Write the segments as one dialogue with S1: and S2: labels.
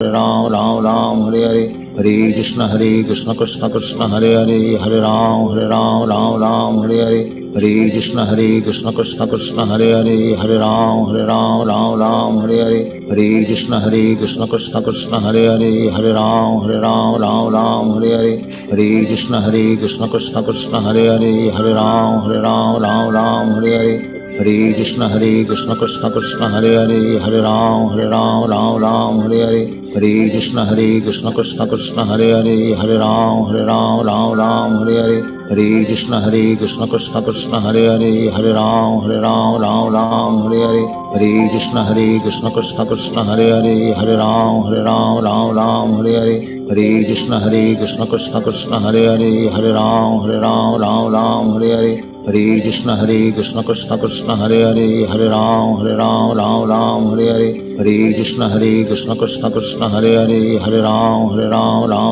S1: Ram Ram Ram Hare Hare Hare Krishna Krishna Krishna Hare Hare Hare Ram Ram Ram Hare Hare Hare Krishna Krishna Krishna Hare Hare Hare Ram Ram Hare Hare Hare Krishna Krishna Krishna Hare Hare Hare Ram Ram Hare Hare Hare Krishna Krishna Krishna Hare Hare Hare Ram Ram Hare Hare Hare Krishna Krishna Krishna Hare Hare Hare Ram Ram Hare Hare Hare Krishna Krishna Krishna Hare Hare Hare Ram Ram Hare Hare Hare Krishna Krishna Krishna Hare Hare Hare Ram Ram Hare Hare Hare Krishna Krishna Krishna Hare Hare Hare Ram Ram Hare Hare Hare Krishna Krishna Krishna Hare Hare Hare Ram Ram Hare Hare Hare Krishna Krishna Krishna Hare Hare Hare Ram Ram Hare Hare Hare Krishna Krishna Krishna Hare Hare Hare Ram Ram Hare Hare Hare Krishna Krishna Krishna Hare Hare Hare Ram Ram Hare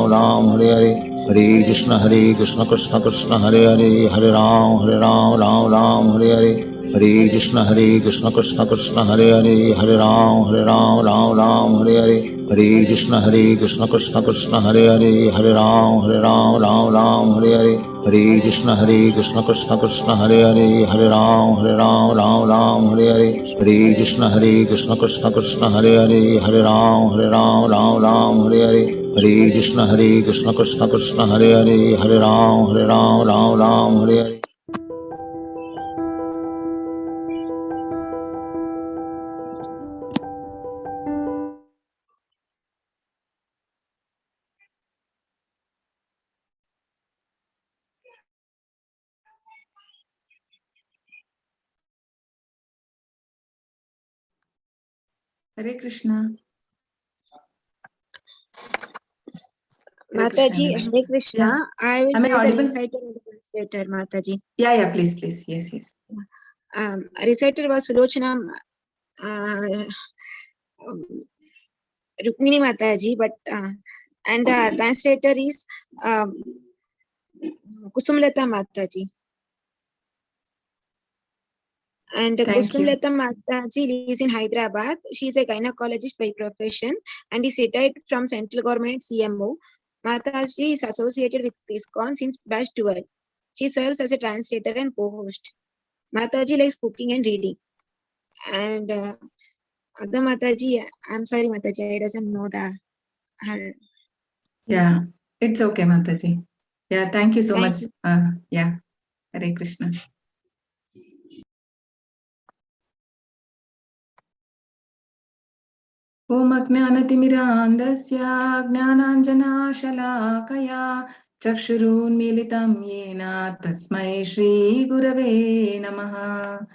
S1: Hare Hare Krishna Krishna Krishna Hare Hare Hare Ram Ram Hare Hare Hare Krishna Krishna Krishna Hare Hare Hare Ram Ram Hare Hare Hare Krishna Krishna Krishna Hare Hare Hare Ram Ram Hare Hare Hare Krishna Krishna Krishna Hare Hare Hare Ram Ram Hare Hare Hare Krishna Krishna Krishna Hare Hare Hare Ram Ram Hare Hare
S2: Hare Krishna.
S3: Mataji, Hare Krishna.
S2: Yeah.
S3: I will
S2: Am I
S3: give the
S2: audible?
S3: reciter and the translator, Mataji.
S2: Yeah, please. Yes.
S3: Reciter was Sulochana Rukmini Mataji, but and the translator is Kusumlata Mataji. And Kusumlata Mataji lives in Hyderabad. She is a gynecologist by profession and is retired from central government CMO. Mataji is associated with ISKCON since batch 12. She serves as a translator and co-host. Mataji likes cooking and reading. And other Mataji, I'm sorry Mataji, I doesn't know her.
S2: Yeah, it's okay Mataji. Yeah, thank you so much. Yeah, Hare Krishna. Om Ajnanatimirandasya Jnananjanashalakaya Chakshurunmilitam Yena Tasmai Shri Gurave Namaha.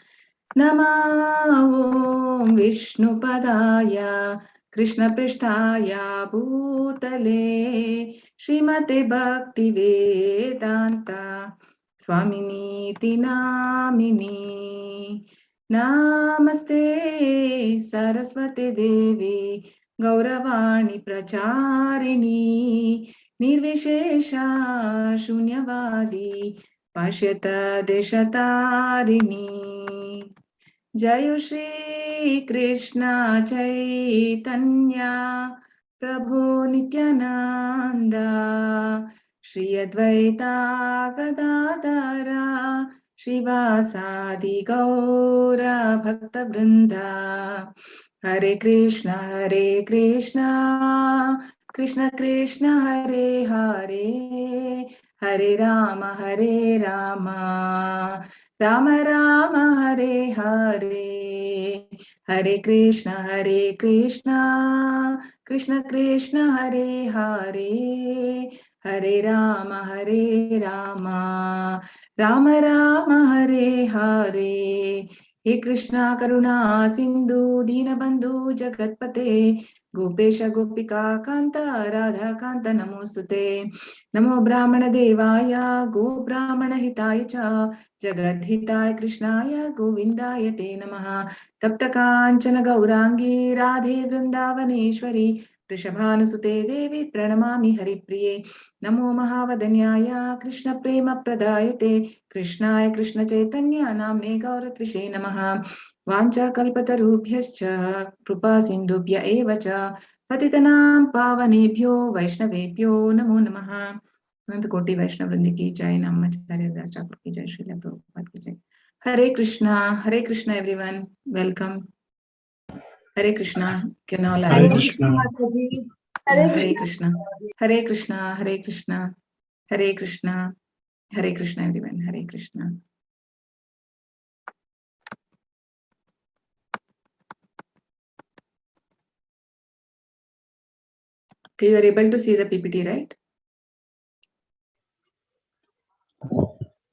S2: Namah Vishnupadaya Krishna Prishtaya Bhutale Srimate Bhakti Vedanta Swaminiti Namini Namaste Saraswate Devi Gauravani Pracharini Nirvishesha Shunyavadi Pashyata Deshatarini Jayu Shri Krishna Chaitanya Prabhu Nityananda Shri Advaita Gadadara Shivasadi Gaura Bhakta Vrinda Hare Krishna Krishna Krishna Hare Hare Hare Rama Rama Rama Hare Hare Hare Krishna Krishna Krishna Hare Hare Hare Rama Rama Rama Hare Hare. He Krishna Karuna Sindhu Dinabandhu Jagatpate Gopesha Gopika Kanta Radha Kanta Namostute Namo Brahmana Devaya Go Brahmana Hitaya Cha Jagat Hitaya Krishnaya Govindaya Te Namaha Tapta Kanchana Gaurangi Radhe Vrindavaneshwari Rishabhanusute Devi Pranamami Haripriye Namo Mahavadanyaya Krishna Prema Pradayate Krishnaya Krishna Chaitanya Namne Gauratvishe Namaha Vancha Kalpatarubhyascha Krupa Sindhubhya Evacha Patitanam pavanebhyo Vaishnavebhyo Namo Namaha. Ananta Koti Vaishnav Vrindi ki jai, Namacharya Vyas Thakur ki jai, Srila Prabhupada ki jai. Hare Krishna everyone. Welcome. Hare Krishna. Can all
S4: Hare
S2: unmute?
S4: Krishna.
S2: Yeah, Hare Krishna. Hare Krishna. Hare Krishna. Hare Krishna. Hare Krishna everyone. Hare Krishna. Okay, you are able to see the PPT, right?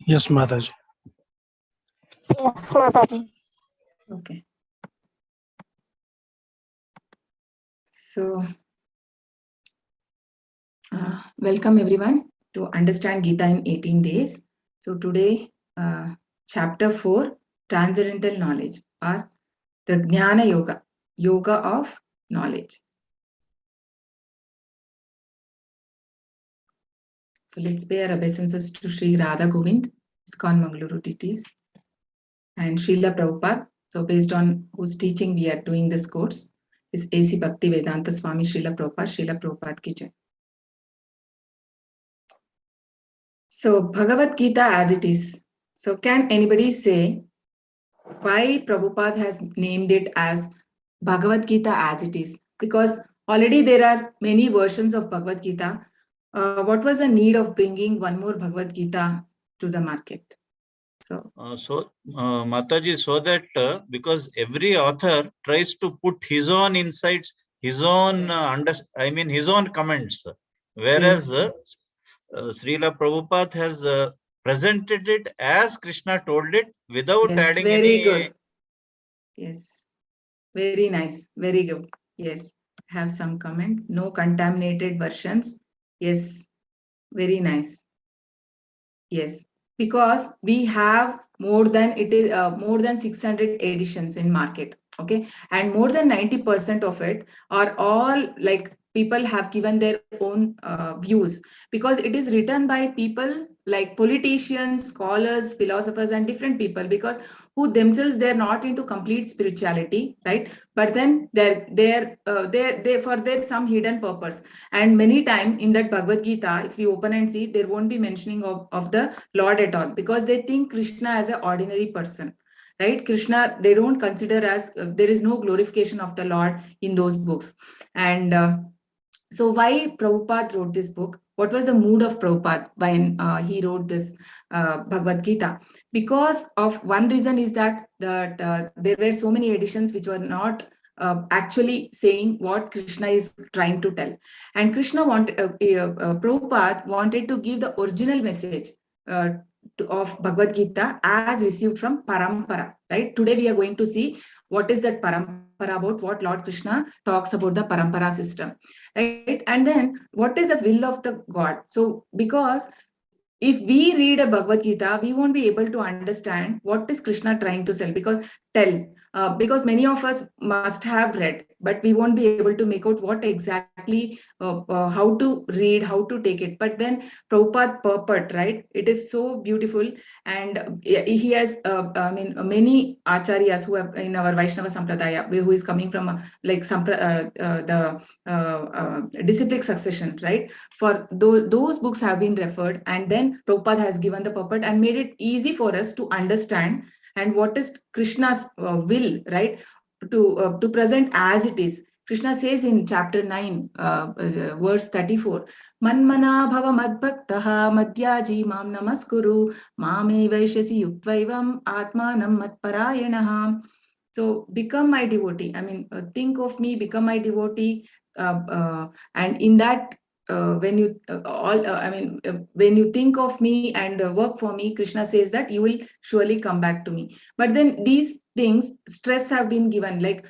S4: Yes, Mataji.
S5: Yes, Mataji.
S2: Okay. So, welcome everyone to understand Gita in 18 days. So today, chapter 4, Transcendental Knowledge, or the Jnana Yoga, Yoga of Knowledge. So let's pay our obeisances to Sri Radha Govind, ISKCON Mangaluru Deities, and Srila Prabhupada. So based on whose teaching we are doing this course, is A.C. Bhakti Vedanta Swami Srila Prabhupada ki jai. So Bhagavad-Gita as it is. So can anybody say why Prabhupada has named it as Bhagavad-Gita as it is? Because already there are many versions of Bhagavad-Gita. What was the need of bringing one more Bhagavad-Gita to the market? So,
S6: Mataji, so that because every author tries to put his own insights, his own his own comments, whereas Srila Prabhupada has presented it as Krishna told it without adding
S2: very
S6: any.
S2: Good. Yes, very nice, very good. Yes, have some comments. No contaminated versions. Yes, very nice. Yes, because we have more than 600 editions in market. Okay, and more than 90% of it are all like people have given their own views, because it is written by people like politicians, scholars, philosophers, and different people, because who themselves, they're not into complete spirituality, right? But then they're for their some hidden purpose. And many times in that Bhagavad Gita, if you open and see, there won't be mentioning of the Lord at all, because they think Krishna as an ordinary person, right? Krishna, they don't consider as, there is no glorification of the Lord in those books. And so why Prabhupada wrote this book? What was the mood of Prabhupada when he wrote this Bhagavad Gita? Because of one reason is that there were so many editions which were not actually saying what Krishna is trying to tell. And Prabhupada wanted to give the original message of Bhagavad Gita as received from Parampara, right? Today we are going to see what is that Parampara about, what Lord Krishna talks about the Parampara system, right? And then what is the will of the God? So because if we read a Bhagavad Gita, we won't be able to understand what is Krishna trying to say, because many of us must have read, but we won't be able to make out what exactly, how to read, how to take it. But then Prabhupada purport, right? It is so beautiful. And he has, many acharyas who have in our Vaishnava Sampradaya, who is coming from the Disciplic Succession, right? For those books have been referred, and then Prabhupada has given the purport and made it easy for us to understand and what is Krishna's will, right? To present as it is. Krishna says in chapter 9, verse 34, Manmana bhava madbhaktaha madhyaji mam namaskuru mame vaishyasi yuktvaivam atmanam matparayanaha. So become my devotee. Think of me, become my devotee. And in that, when you when you think of me and work for me, Krishna says that you will surely come back to me. But then these things, stress have been given, like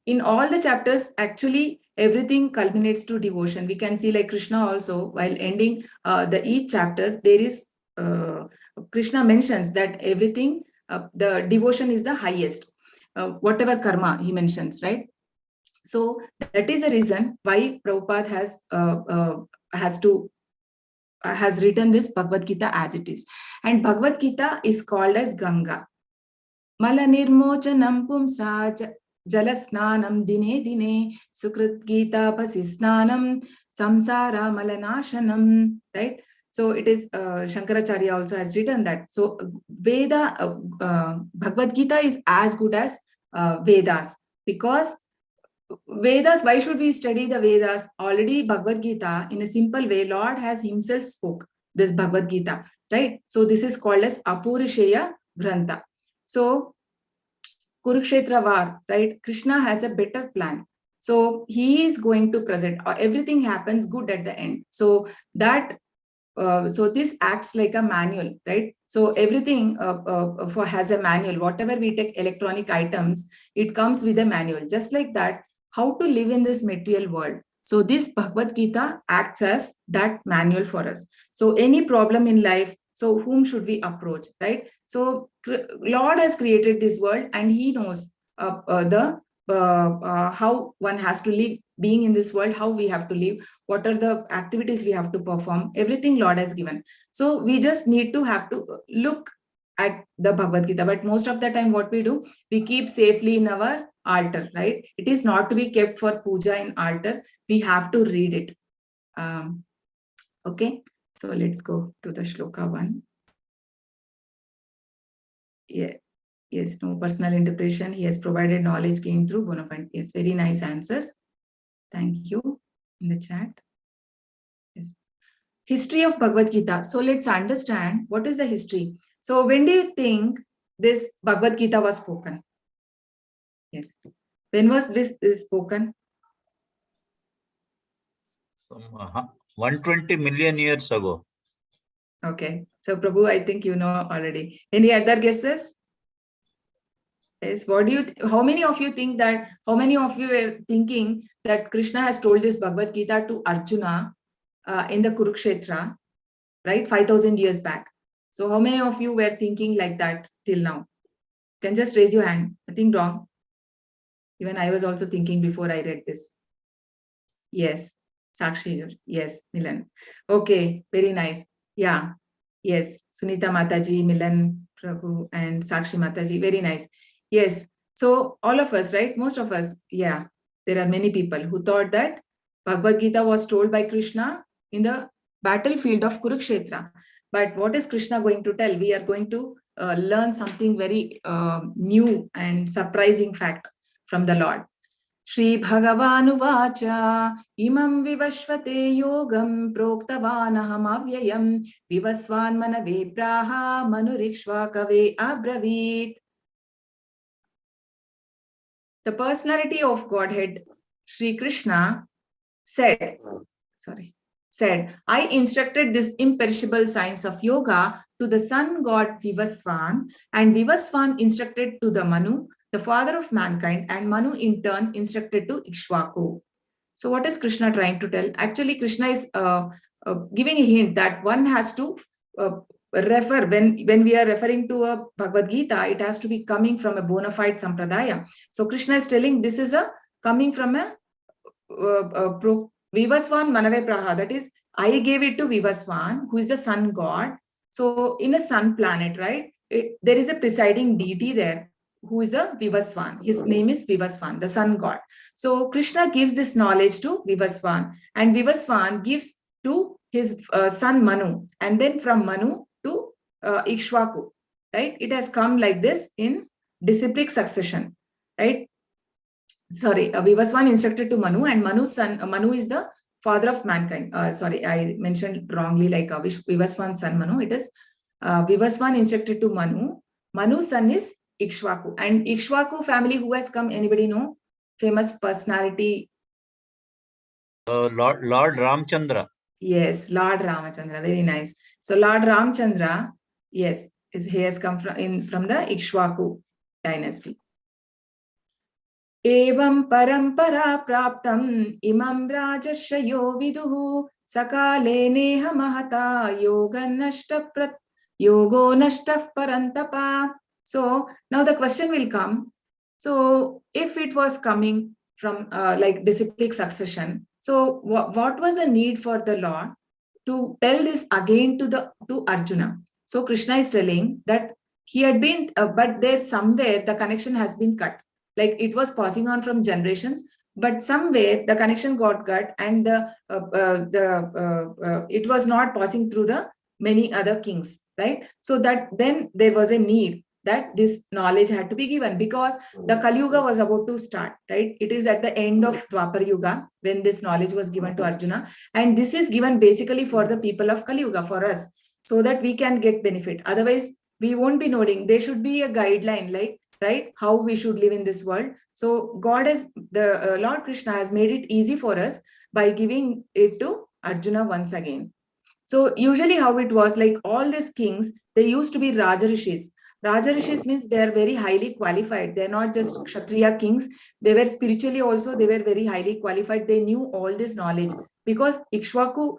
S2: in all the chapters, actually everything culminates to devotion. We can see like Krishna also, while ending each chapter, there is Krishna mentions that everything, the devotion is the highest, whatever karma he mentions, right? So that is the reason why Prabhupada has written this Bhagavad Gita as it is. And Bhagavad Gita is called as Ganga. Mala nirmochanam pumsa Jalasnanam dine dine, Sukrit Gita pasisnanam, Samsara malanashanam, right? So it is, Shankaracharya also has written that. So Bhagavad-Gita is as good as Vedas, because Vedas, why should we study the Vedas? Already Bhagavad-Gita, in a simple way, Lord has himself spoke this Bhagavad-Gita, right? So this is called as Apurusheya Grantha. So Kurukshetra War, right? Krishna has a better plan. So he is going to present, everything happens good at the end. So that, so this acts like a manual, right? So everything has a manual. Whatever we take electronic items, it comes with a manual. Just like that, how to live in this material world. So this Bhagavad Gita acts as that manual for us. So any problem in life, so whom should we approach, right? So Lord has created this world and he knows how one has to live, being in this world, how we have to live, what are the activities we have to perform, everything Lord has given. So we just need to have to look at the Bhagavad Gita. But most of the time what we do, we keep safely in our altar, right? It is not to be kept for puja in altar. We have to read it. Okay, so let's go to the shloka 1. Yeah. Yes, no personal interpretation. He has provided knowledge gained through bona fide. Yes, very nice answers. Thank you in the chat. Yes. History of Bhagavad Gita. So let's understand what is the history. So when do you think this Bhagavad Gita was spoken? Yes. When was this spoken?
S6: Some 120 million years ago.
S2: Okay. So Prabhu, I think you know already. Any other guesses? Yes. What do you? How many of you think that? How many of you were thinking that Krishna has told this Bhagavad Gita to Arjuna in the Kurukshetra, right? 5,000 years back. So how many of you were thinking like that till now? You can just raise your hand. Nothing wrong. Even I was also thinking before I read this. Yes. Sakshi. Yes. Milan. Okay. Very nice. Yeah. Yes. Sunita Mataji, Milan, Prabhu, and Sakshi Mataji. Very nice. Yes. So all of us, right? Most of us. Yeah. There are many people who thought that Bhagavad Gita was told by Krishna in the battlefield of Kurukshetra. But what is Krishna going to tell? We are going to learn something very new and surprising fact from the Lord. Shri Bhagavanuvacha imam vivashvate yogam proktavanaham avyayam vivasvan manave praha manurikshvakave abravit. The personality of Godhead, Shri Krishna, said, I instructed this imperishable science of yoga to the sun god Vivasvan, and Vivasvan instructed to the Manu, the father of mankind, and Manu in turn instructed to Ikshvaku. So what is Krishna trying to tell? Actually, Krishna is giving a hint that one has to refer, when we are referring to a Bhagavad Gita, it has to be coming from a bona fide sampradaya. So Krishna is telling this is a coming from a Vivasvan Manave Praha, that is, I gave it to Vivasvan, who is the sun god. So in a sun planet, right, there is a presiding deity there, who is the Vivasvan. His name is Vivasvan, the sun god. So Krishna gives this knowledge to Vivasvan, and Vivasvan gives to his son Manu, and then from Manu to Ikshvaku, right? It has come like this in disciplic succession, right? Sorry, Vivasvan instructed to Manu, and Manu's son, Manu is the father of mankind. Sorry, I mentioned wrongly, like Vivasvan's son Manu. It is Vivasvan instructed to Manu. Manu's son is Ikshvaku. And Ikshvaku family, who has come? Anybody know? Famous personality.
S6: Lord Ramchandra.
S2: Yes, Lord Ramachandra. Very nice. So Lord Ramchandra, yes, he has come from the Ikshvaku dynasty. Evam parampara praptam imam rajashayo viduhu sakale neha mahata yogo nashtaf parantapa. So now the question will come. So if it was coming from like disciplic succession, so what was the need for the Lord to tell this again to Arjuna? So Krishna is telling that he had been, but there somewhere the connection has been cut. like it was passing on from generations, but somewhere the connection got cut, and it was not passing through the many other kings, right? So that then there was a need that this knowledge had to be given, because the Kali Yuga was about to start, right? It is at the end of Dwapar Yuga when this knowledge was given to Arjuna, and this is given basically for the people of Kali Yuga, for us, so that we can get benefit. Otherwise, we won't be knowing. There should be a guideline, like, right, how we should live in this world. So God has, the Lord Krishna has made it easy for us by giving it to Arjuna once again. So usually how it was, like all these kings, they used to be Raja Rishis. Raja Rishis means they are very highly qualified. They're not just Kshatriya kings. They were spiritually also, they were very highly qualified. They knew all this knowledge, because Ikshvaku,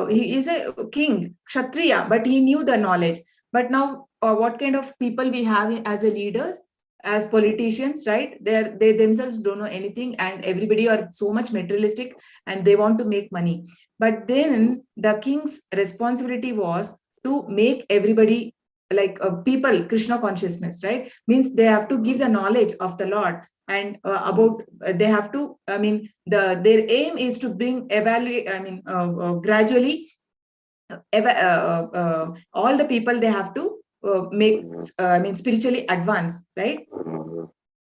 S2: he is a king, Kshatriya, but he knew the knowledge. But now what kind of people we have as a leaders, as politicians, right? They themselves don't know anything, and everybody are so much materialistic and they want to make money. But then the king's responsibility was to make everybody like people Krishna consciousness, right? Means they have to give the knowledge of the Lord, and about they have to, I mean, their aim is to bring gradually all the people, they have to make spiritually advance, right?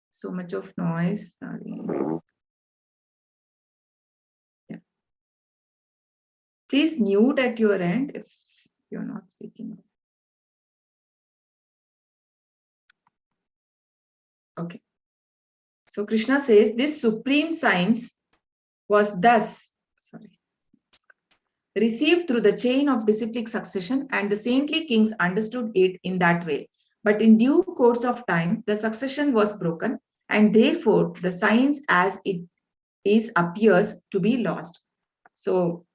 S2: So much of noise. Sorry. Yeah. Please mute at your end if you're not speaking. Okay. So Krishna says this supreme science was thus, received through the chain of disciplic succession, and the saintly kings understood it in that way. But in due course of time, the succession was broken, and therefore the science as it is appears to be lost. So,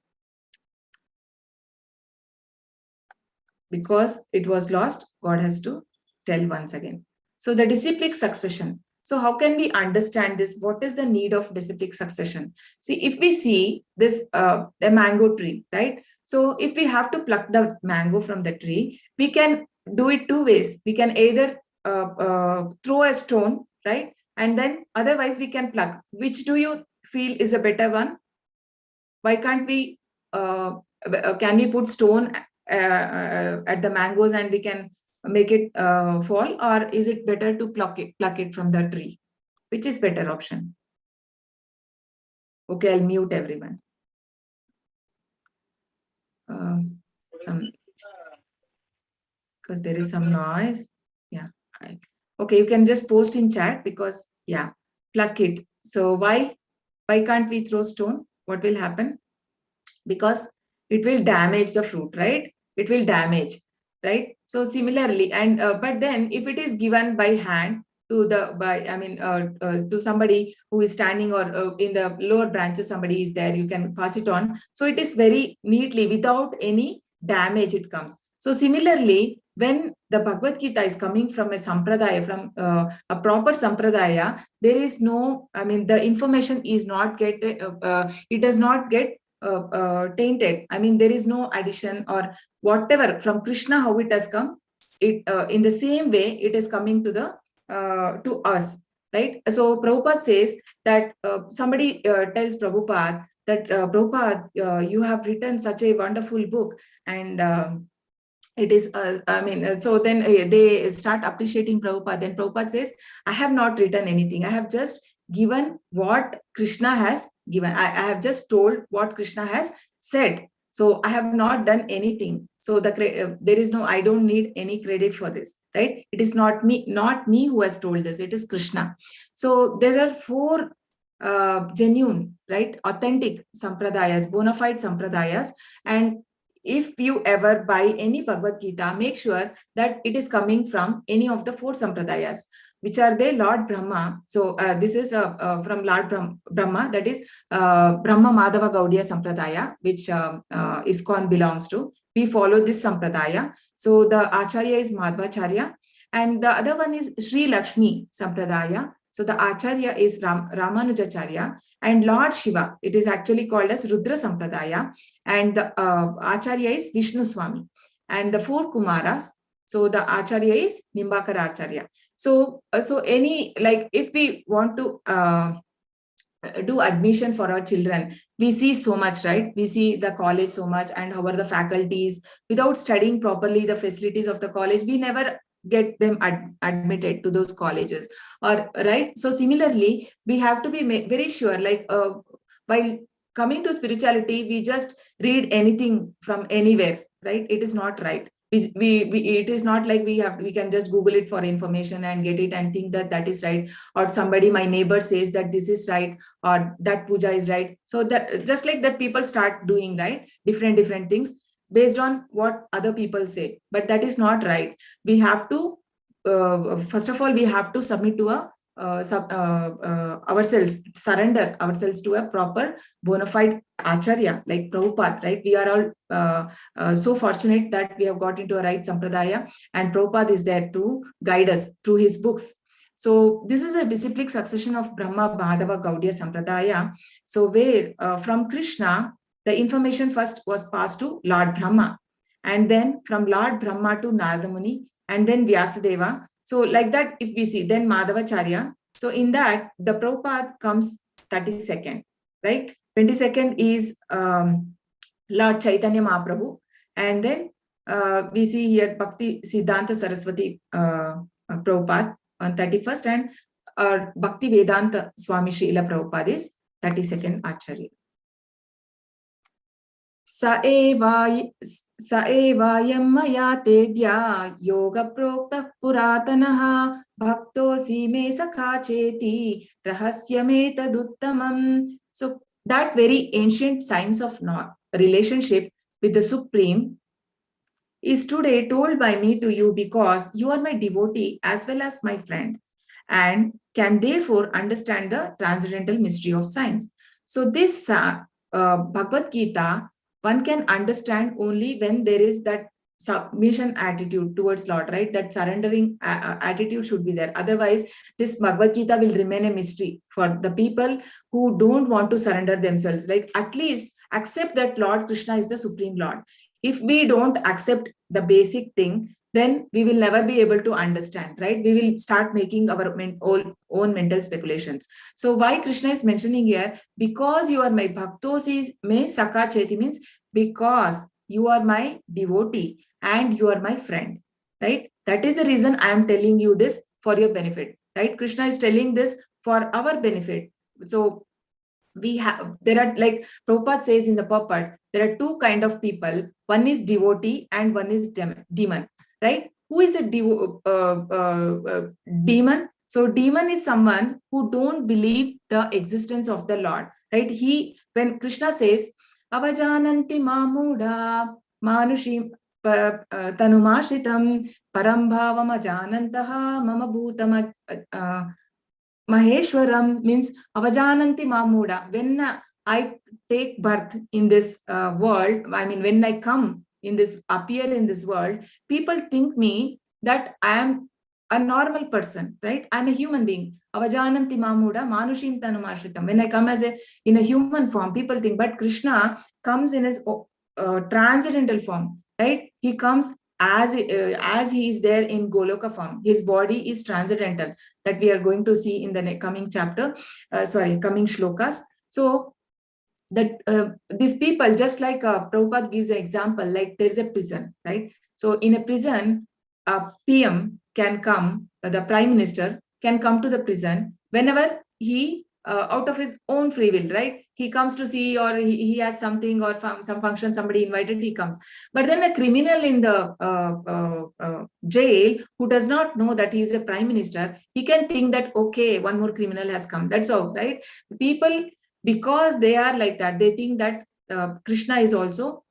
S2: because it was lost, God has to tell once again. So the disciplic succession. So how can we understand this? What is the need of disciplic succession? See, if we see this, a mango tree, right? So if we have to pluck the mango from the tree, we can do it two ways. We can either throw a stone, right? And then otherwise we can pluck. Which do you feel is a better one? Why can't we, can we put stone at the mangoes and we can make it fall, or is it better to pluck it from the tree? Which is better option? Okay, I'll mute everyone. Because there is some noise. Yeah. Okay, you can just post in chat, because yeah, pluck it. So why can't we throw stone? What will happen? Because it will damage the fruit, right? It will damage, right? So similarly, and but then if it is given by hand to to somebody who is standing, or in the lower branches somebody is there, you can pass it on. So it is very neatly, without any damage it comes. So similarly, when the Bhagavad-Gita is coming from a sampradaya, from a proper sampradaya, there is no, the information is not it does not get tainted. There is no addition or whatever from Krishna, how it has come. It in the same way it is coming to us, right? So Prabhupada says that somebody tells Prabhupada that Prabhupada, you have written such a wonderful book, and it is so then they start appreciating Prabhupada. Then Prabhupada says, I have not written anything, I have just given what Krishna has given. I have just told what Krishna has said. So I have not done anything. So there is no, I don't need any credit for this, right? It is not me who has told this, it is Krishna. So there are four genuine, right, authentic sampradayas, bona fide sampradayas. And if you ever buy any Bhagavad Gita, make sure that it is coming from any of the four sampradayas, which are they? Lord Brahma. So this is from Lord Brahma, that is Brahma Madhava Gaudiya Sampradaya, which ISKCON belongs to. We follow this sampradaya. So the Acharya is Madhvacharya, and the other one is Sri Lakshmi Sampradaya. So the Acharya is Ramanujacharya, and Lord Shiva, it is actually called as Rudra Sampradaya, and the Acharya is Vishnu Swami. And the four Kumaras, So the Acharya is Nimbakara Acharya. So, any, like, if we want to do admission for our children, we see so much, right? We see the college so much, and how are the faculties. Without studying properly the facilities of the college, we never get them admitted to those colleges, or right. So similarly, we have to be very sure, like, while coming to spirituality, we just read anything from anywhere, right? It is not right. It is not like we can just Google it for information and get it and think that that is right, or somebody, my neighbor, says that this is right, or that puja is right. So that, just like that, people start doing, right, different things based on what other people say, but that is not right. We have to first of all, we have to submit to a ourselves, surrender ourselves to a proper bona fide acharya like Prabhupada, right? We are all so fortunate that we have got into a right sampradaya, and Prabhupada is there to guide us through his books. So this is a disciplic succession of Brahma, Madhava, Gaudiya Sampradaya. So where from Krishna, the information first was passed to Lord Brahma, and then from Lord Brahma to Narada Muni, and then Vyasadeva. So like that, if we see, then Madhavacharya. So in that, the Prabhupada comes 32nd, right? 22nd is Lord Chaitanya Mahaprabhu. And then we see here Bhakti Siddhanta Saraswati Prabhupada on 31st, and Bhakti Vedanta Swami Srila Prabhupada is 32nd Acharya. Sa evayam maya tedya yoga prokta puratanaha bhaktosi me sakha cheti rahasyame taduttamam. So that very ancient science of relationship with the Supreme is today told by me to you, because you are my devotee as well as my friend, and can therefore understand the transcendental mystery of science. So this Bhagavad-Gita, one can understand only when there is that submission attitude towards Lord, right? That surrendering attitude should be there. Otherwise, this Bhagavad-Gita will remain a mystery for the people who don't want to surrender themselves. Like, at least accept that Lord Krishna is the Supreme Lord. If we don't accept the basic thing, then we will never be able to understand, right? We will start making our own mental speculations. So why Krishna is mentioning here, because you are my bhaktos is me sakha cheti, means because you are my devotee and you are my friend, right? That is the reason I am telling you this for your benefit, right? Krishna is telling this for our benefit. So there are, like Prabhupada says in the purport, there are two kind of people. One is devotee and one is demon, right? Who is a demon? So demon is someone who don't believe the existence of the Lord, right? When Krishna says, avajananti mamuda manushim tanumashritam parambhavam ajanantaha mama bhutam Maheshwaram, means avajananti mamuda. When I take birth in this world, I mean, when I appear in this world, people think me that I am a normal person, right? I'm a human being. Avajananti mamuda manushim tanumashritam. When I come in a human form, people think, but Krishna comes in his transcendental form, right? He comes as he is there in Goloka form. His body is transcendental, that we are going to see in the coming chapter, coming shlokas. So that these people, just like Prabhupada gives an example, like there is a prison, right? So in a prison, a PM can come, the Prime Minister can come to the prison whenever he, out of his own free will, right? He comes to see, or he has something, or some function, somebody invited, he comes. But then a criminal in the jail who does not know that he is a Prime Minister, he can think that, okay, one more criminal has come. That's all, right? People, because they are like that, they think that Krishna is also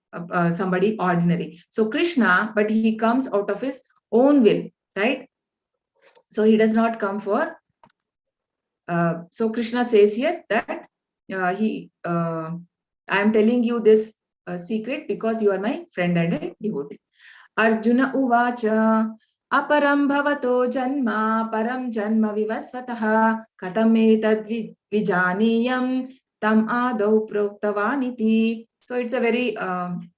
S2: somebody ordinary. So Krishna, but he comes out of his own will, right? So he does not come for so Krishna says here that I am telling you this secret because you are my friend and a devotee. Arjuna uvacha aparam bhavato janma param janma vivasvataha katam etad vijaniyam tam adau proktavaniti. So it's a very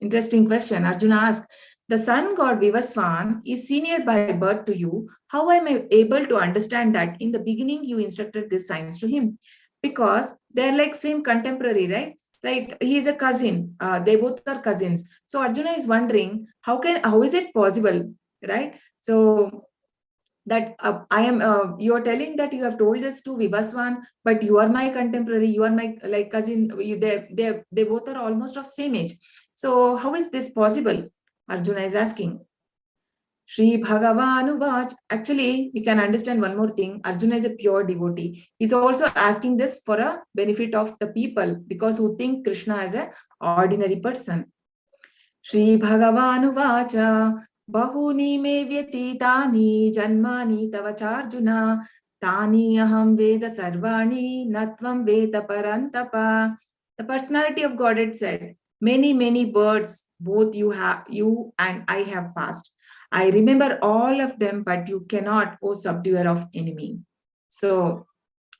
S2: interesting question. Arjuna asks, The sun god Vivaswan is senior by birth to you. How am I able to understand that? In the beginning, you instructed this science to him, because they're like same contemporary, right? Right? He is a cousin. They both are cousins. So Arjuna is wondering, how is it possible, right? So that you are telling that you have told this to Vivaswan, but you are my contemporary, you are my like cousin. They both are almost of same age. So how is this possible? Arjuna is asking. Shri Bhagavan Vach. Actually, we can understand one more thing. Arjuna is a pure devotee. He's also asking this for a benefit of the people, because who think Krishna as an ordinary person. Shri Bhagavan Vacha. Bahuni me vyatitani janmani tavacharjuna tani aham veda sarvani natvam veda parantapa. The personality of Godhead said, many births both you and I have passed. I remember all of them, but you cannot, O subduer of enemy. So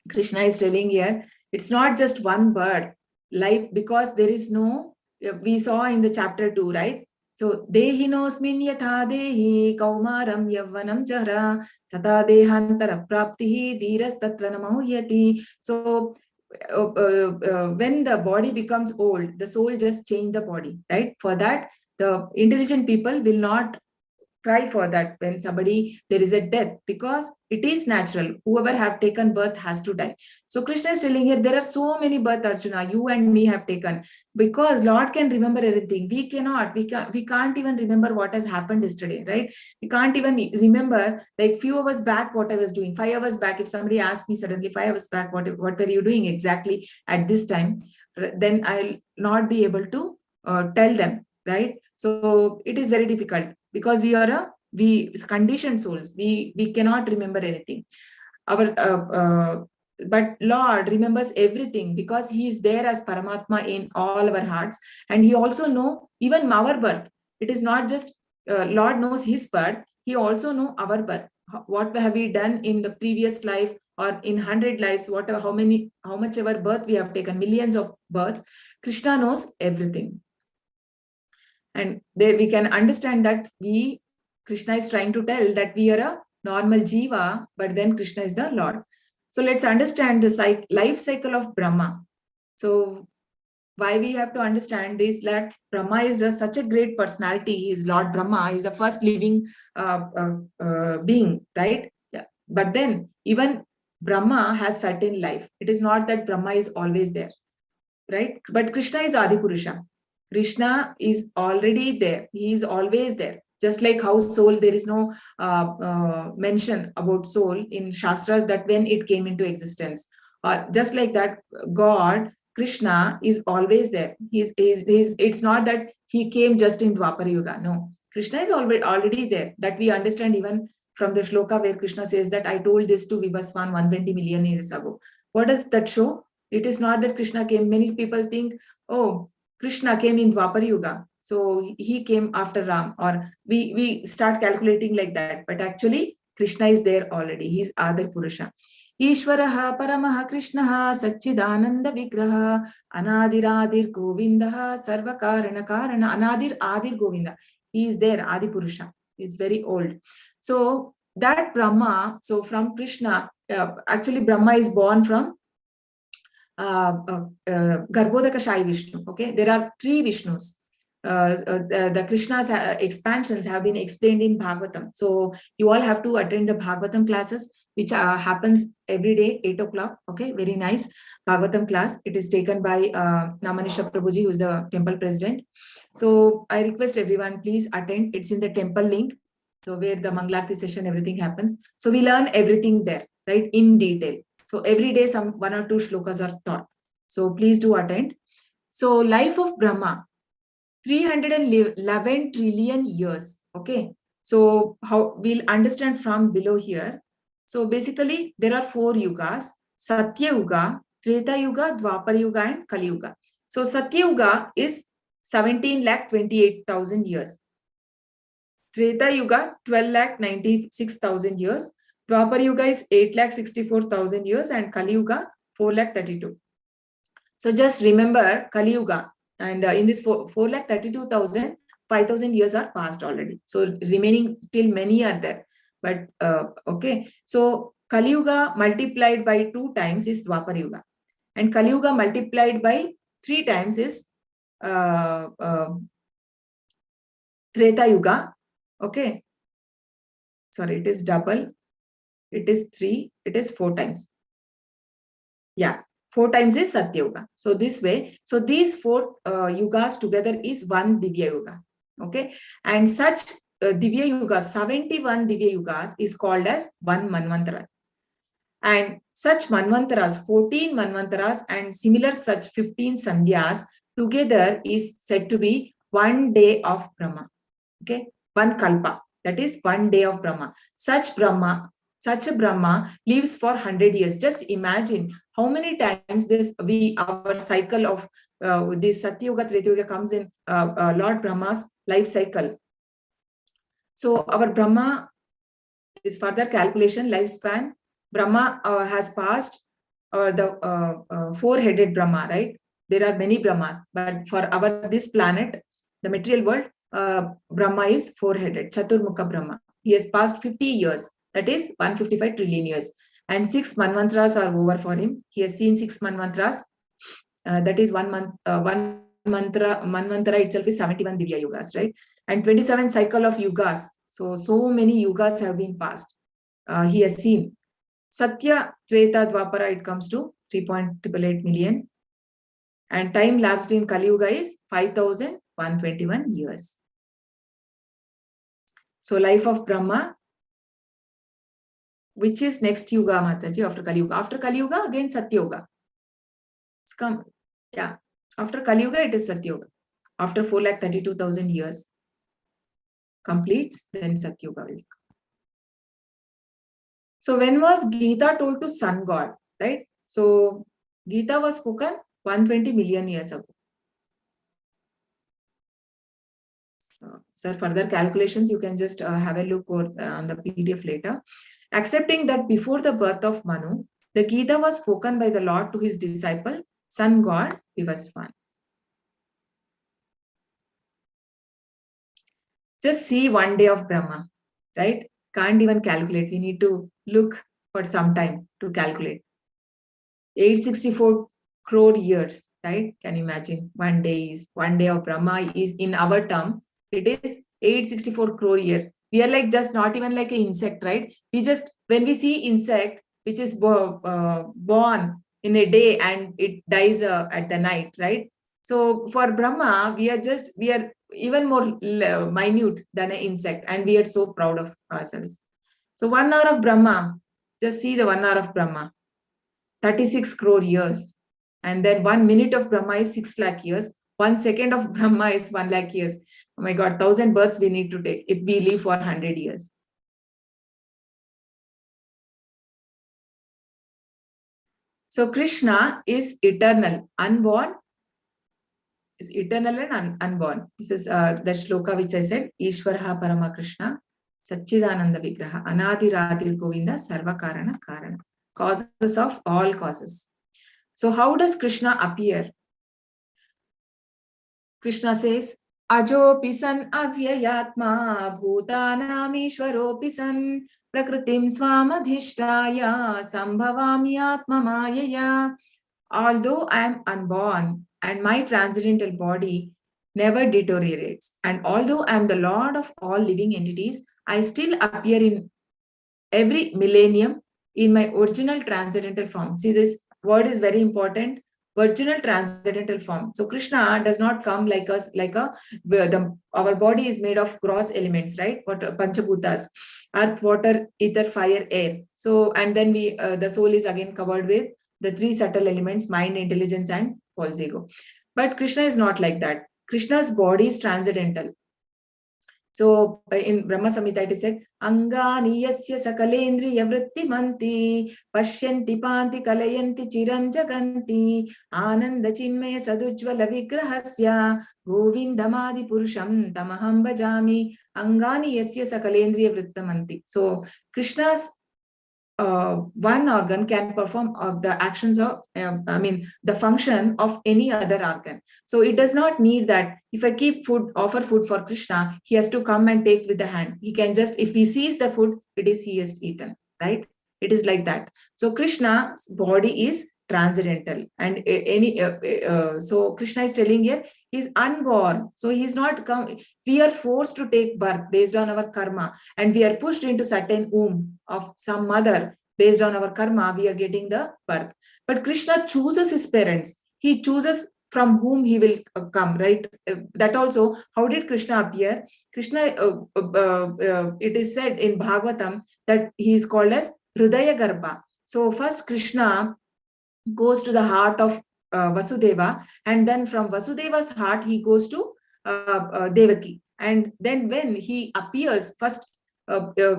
S2: Krishna is telling here, it's not just one birth, life, because there is no, we saw in the chapter 2, right? So dehinosmin yatha dehi kaumaram yavvanam jara tata dehantara praptihi dhiras tatra namahyati. So when the body becomes old, the soul just change the body, right? For that, the intelligent people will not cry for that when somebody there is a death, because it is natural. Whoever have taken birth has to die. So Krishna is telling here, there are so many birth, Arjuna, you and me have taken, because Lord can remember everything. We cannot. We can't even remember what has happened yesterday, right? We can't even remember, like few hours back what I was doing. 5 hours back, if somebody asked me suddenly 5 hours back what were you doing exactly at this time, then I'll not be able to tell them, right? So it is very difficult, because we conditioned souls. We cannot remember anything. But Lord remembers everything, because He is there as Paramatma in all our hearts, and He also know even our birth. It is not just Lord knows His birth; He also know our birth. What have we done in the previous life, or in 100 lives? Whatever, how much ever birth we have taken, millions of births. Krishna knows everything. And there we can understand that Krishna is trying to tell that we are a normal jiva, but then Krishna is the Lord. So let's understand the life cycle of Brahma. So why we have to understand this, that Brahma is just such a great personality. He is Lord Brahma. He is the first living being, right? Yeah. But then even Brahma has certain life. It is not that Brahma is always there, right? But Krishna is Adi Purusha. Krishna is already there. He is always there. Just like how soul, there is no mention about soul in Shastras that when it came into existence. Just like that, God, Krishna is always there. It's not that he came just in Dwapara Yuga. No, Krishna is already there. That we understand even from the shloka where Krishna says that I told this to Vivaswan 120 million years ago. What does that show? It is not that Krishna came. Many people think, oh, Krishna came in Dwapara Yuga, so he came after Ram, or we start calculating like that. But actually, Krishna is there already. He is Adi Purusha. Ishvaraha Paramaha Krishnaha Satchidananda Vigraha Anadiradir Govindaha Sarva Karana Karana Anadir Adir Govinda. He is there, Adi Purusha. He is very old. So that Brahma, so from Krishna, actually Brahma is born from Garbhodaka Shai Vishnu. Okay, there are 3 Vishnus. The Krishna's expansions have been explained in Bhagavatam. So you all have to attend the Bhagavatam classes, which happens every day, 8 o'clock. Okay, very nice Bhagavatam class. It is taken by Namanisha Prabhuji, who is the temple president. So I request everyone, please attend. It's in the temple link. So where the Mangalarti session, everything happens. So we learn everything there, right, in detail. So every day some 1 or 2 shlokas are taught. So please do attend. So life of Brahma, 311 trillion years. Okay. So how we'll understand from below here. So basically there are 4 yugas: Satya Yuga, Treta Yuga, Dwapara Yuga, and Kali Yuga. So Satya Yuga is 17,28,000 years. Treta Yuga 12,96,000 years. Dwapara Yuga is 8,64,000 years, and Kali Yuga 4,32. So just remember Kali Yuga, and in this 4,32,000, 5,000 years are passed already. So remaining still many are there. But okay, so Kali Yuga multiplied by 2 times is Dwapar Yuga, and Kali Yuga multiplied by 3 times is Treta Yuga. Okay, sorry, it is double, it is 3, it is 4 times. Yeah, 4 times is Satya Yuga. So this way, so these 4 yugas together is one Divya Yuga. Okay, and such Divya Yugas, 71 Divya Yugas is called as one Manvantara. And such Manvantaras, 14 Manvantaras and similar such 15 Sandhyas together is said to be 1 day of Brahma. Okay, one Kalpa, that is 1 day of Brahma. Such a Brahma lives for 100 years. Just imagine how many times our cycle of this Satya Yuga, Treta Yuga comes in Lord Brahma's life cycle. So our Brahma is further calculation lifespan. Brahma has passed the 4-headed Brahma, right? There are many Brahmas, but for this planet, the material world, Brahma is 4-headed, Chaturmukha Brahma. He has passed 50 years, that is 155 trillion years. And 6 Manvantras are over for him. He has seen 6 Manvantras. That is one Manvantara itself is 71 Divya Yugas, right? And 27 cycle of Yugas. So many Yugas have been passed. He has seen. Satya, Treta, Dwapara, it comes to 3.888 million. And time lapsed in Kali Yuga is 5,121 years. So life of Brahma, which is next Yuga, Mataji, after Kali Yuga. After Kali Yuga, again Satya Yuga. It's come, yeah. After Kali Yuga, it is Satya Yuga. After 4,32,000 years completes, then Satya Yuga will come. So when was Gita told to Sun God, right? So Gita was spoken 120 million years ago. So, sir, further calculations, you can just have a look on the PDF later. Accepting that before the birth of Manu, the Gita was spoken by the Lord to his disciple, Sun God, Vivaswan. Just see 1 day of Brahma, right? Can't even calculate. We need to look for some time to calculate. 864 crore years, right? Can you imagine? 1 day of Brahma is in our term. It is 864 crore year. We are like just not even like an insect, right? When we see insect, which is born in a day and it dies at the night, right? So for Brahma, we are even more minute than an insect, and we are so proud of ourselves. So 1 hour of Brahma, just see the 1 hour of Brahma, 36 crore years. And then 1 minute of Brahma is 6 lakh years. 1 second of Brahma is 1 lakh years. Oh my God, 1,000 births we need to take if we live for 100 years. So Krishna is eternal, unborn, is eternal and unborn. This is the shloka which I said, Ishvaraha Parama Krishna, Satchidananda Vigraha, Anadi Radhil Govinda, Sarva Karana Karana. Causes of all causes. So how does Krishna appear? Krishna says, Ajopi san avyayatma bhutanam ishvaropi san prakritim swamadhishtaya sambhavami atma mayaya. Although I am unborn and my transcendental body never deteriorates, and although I am the Lord of all living entities, I still appear in every millennium in my original transcendental form. See, this word is very important. Original transcendental form. So Krishna does not come like us, our body is made of gross elements, right? What Panchabhutas, earth, water, ether, fire, air. So, and then the soul is again covered with the 3 subtle elements, mind, intelligence, and false ego. But Krishna is not like that. Krishna's body is transcendental. So in Brahma Samhita it is said, Angani yasya sakalendriya vrittimanti pashyanti panti kalayanti chiranjaganti ananda chinmaya sadujvala vigrahasya govindamadi purusham tamaham bhajami Angani yasya sakalendriya vrittimanti. So Krishna's one organ can perform the actions of, the function of any other organ. So it does not need that if I offer food for Krishna, he has to come and take with the hand. He can just, if he sees the food, he has eaten, right? It is like that. So Krishna's body is transcendental, and so Krishna is telling here, he's unborn. So he's not come. We are forced to take birth based on our karma, and we are pushed into certain womb of some mother. Based on our karma, we are getting the birth. But Krishna chooses his parents. He chooses from whom he will come, right? That also, how did Krishna appear? Krishna, it is said in Bhagavatam that he is called as Hridaya Garbha. So first Krishna goes to the heart of Vasudeva, and then from Vasudeva's heart he goes to Devaki. And then when he appears, first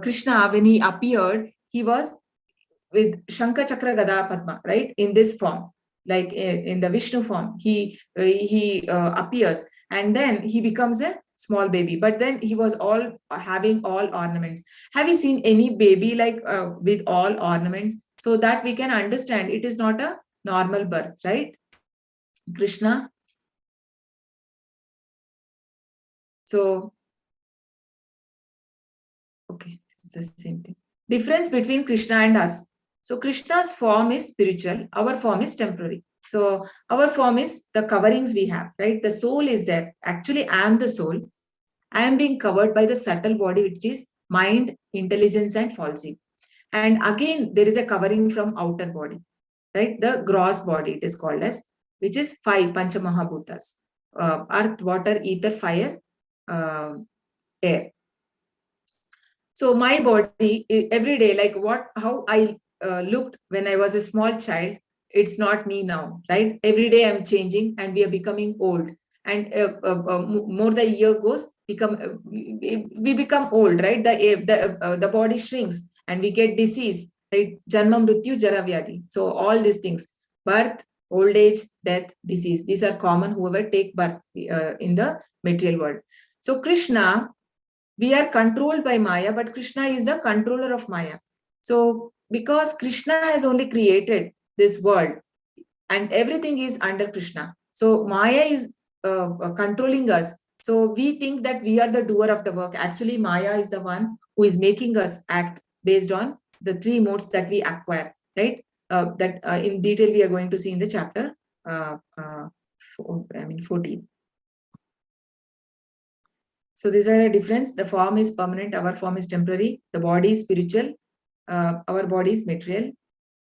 S2: Krishna, when he appeared, he was with Shankha Chakra Gada Padma, right? In this form, like in the Vishnu form, he appears, and then he becomes a small baby. But then he was having all ornaments. Have you seen any baby like with all ornaments? So that we can understand it is not a normal birth, right? Krishna. So, okay, it's the same thing. Difference between Krishna and us. So Krishna's form is spiritual, our form is temporary. So our form is the coverings we have, right? The soul is there. Actually, I am the soul. I am being covered by the subtle body, which is mind, intelligence, and falsity. And again, there is a covering from outer body, right? The gross body, it is called as, which is 5 Pancha Mahabhutas, earth, water, ether, fire, air. So my body every day, like how I looked when I was a small child, it's not me now, right? Every day I'm changing and we are becoming old. And more the year goes, we become old, right? The body shrinks and we get disease, right? Janma, Mrityu, Jara, Vyadhi. So all these things, birth, old age, death, disease, these are common whoever take birth in the material world. So Krishna, we are controlled by Maya, but Krishna is the controller of Maya. So because Krishna has only created this world and everything is under Krishna. So Maya is controlling us. So we think that we are the doer of the work. Actually, Maya is the one who is making us act based on the 3 modes that we acquire, right? That in detail we are going to see in the chapter 14. So these are a difference. The form is permanent, our form is temporary. The body is spiritual, our body is material.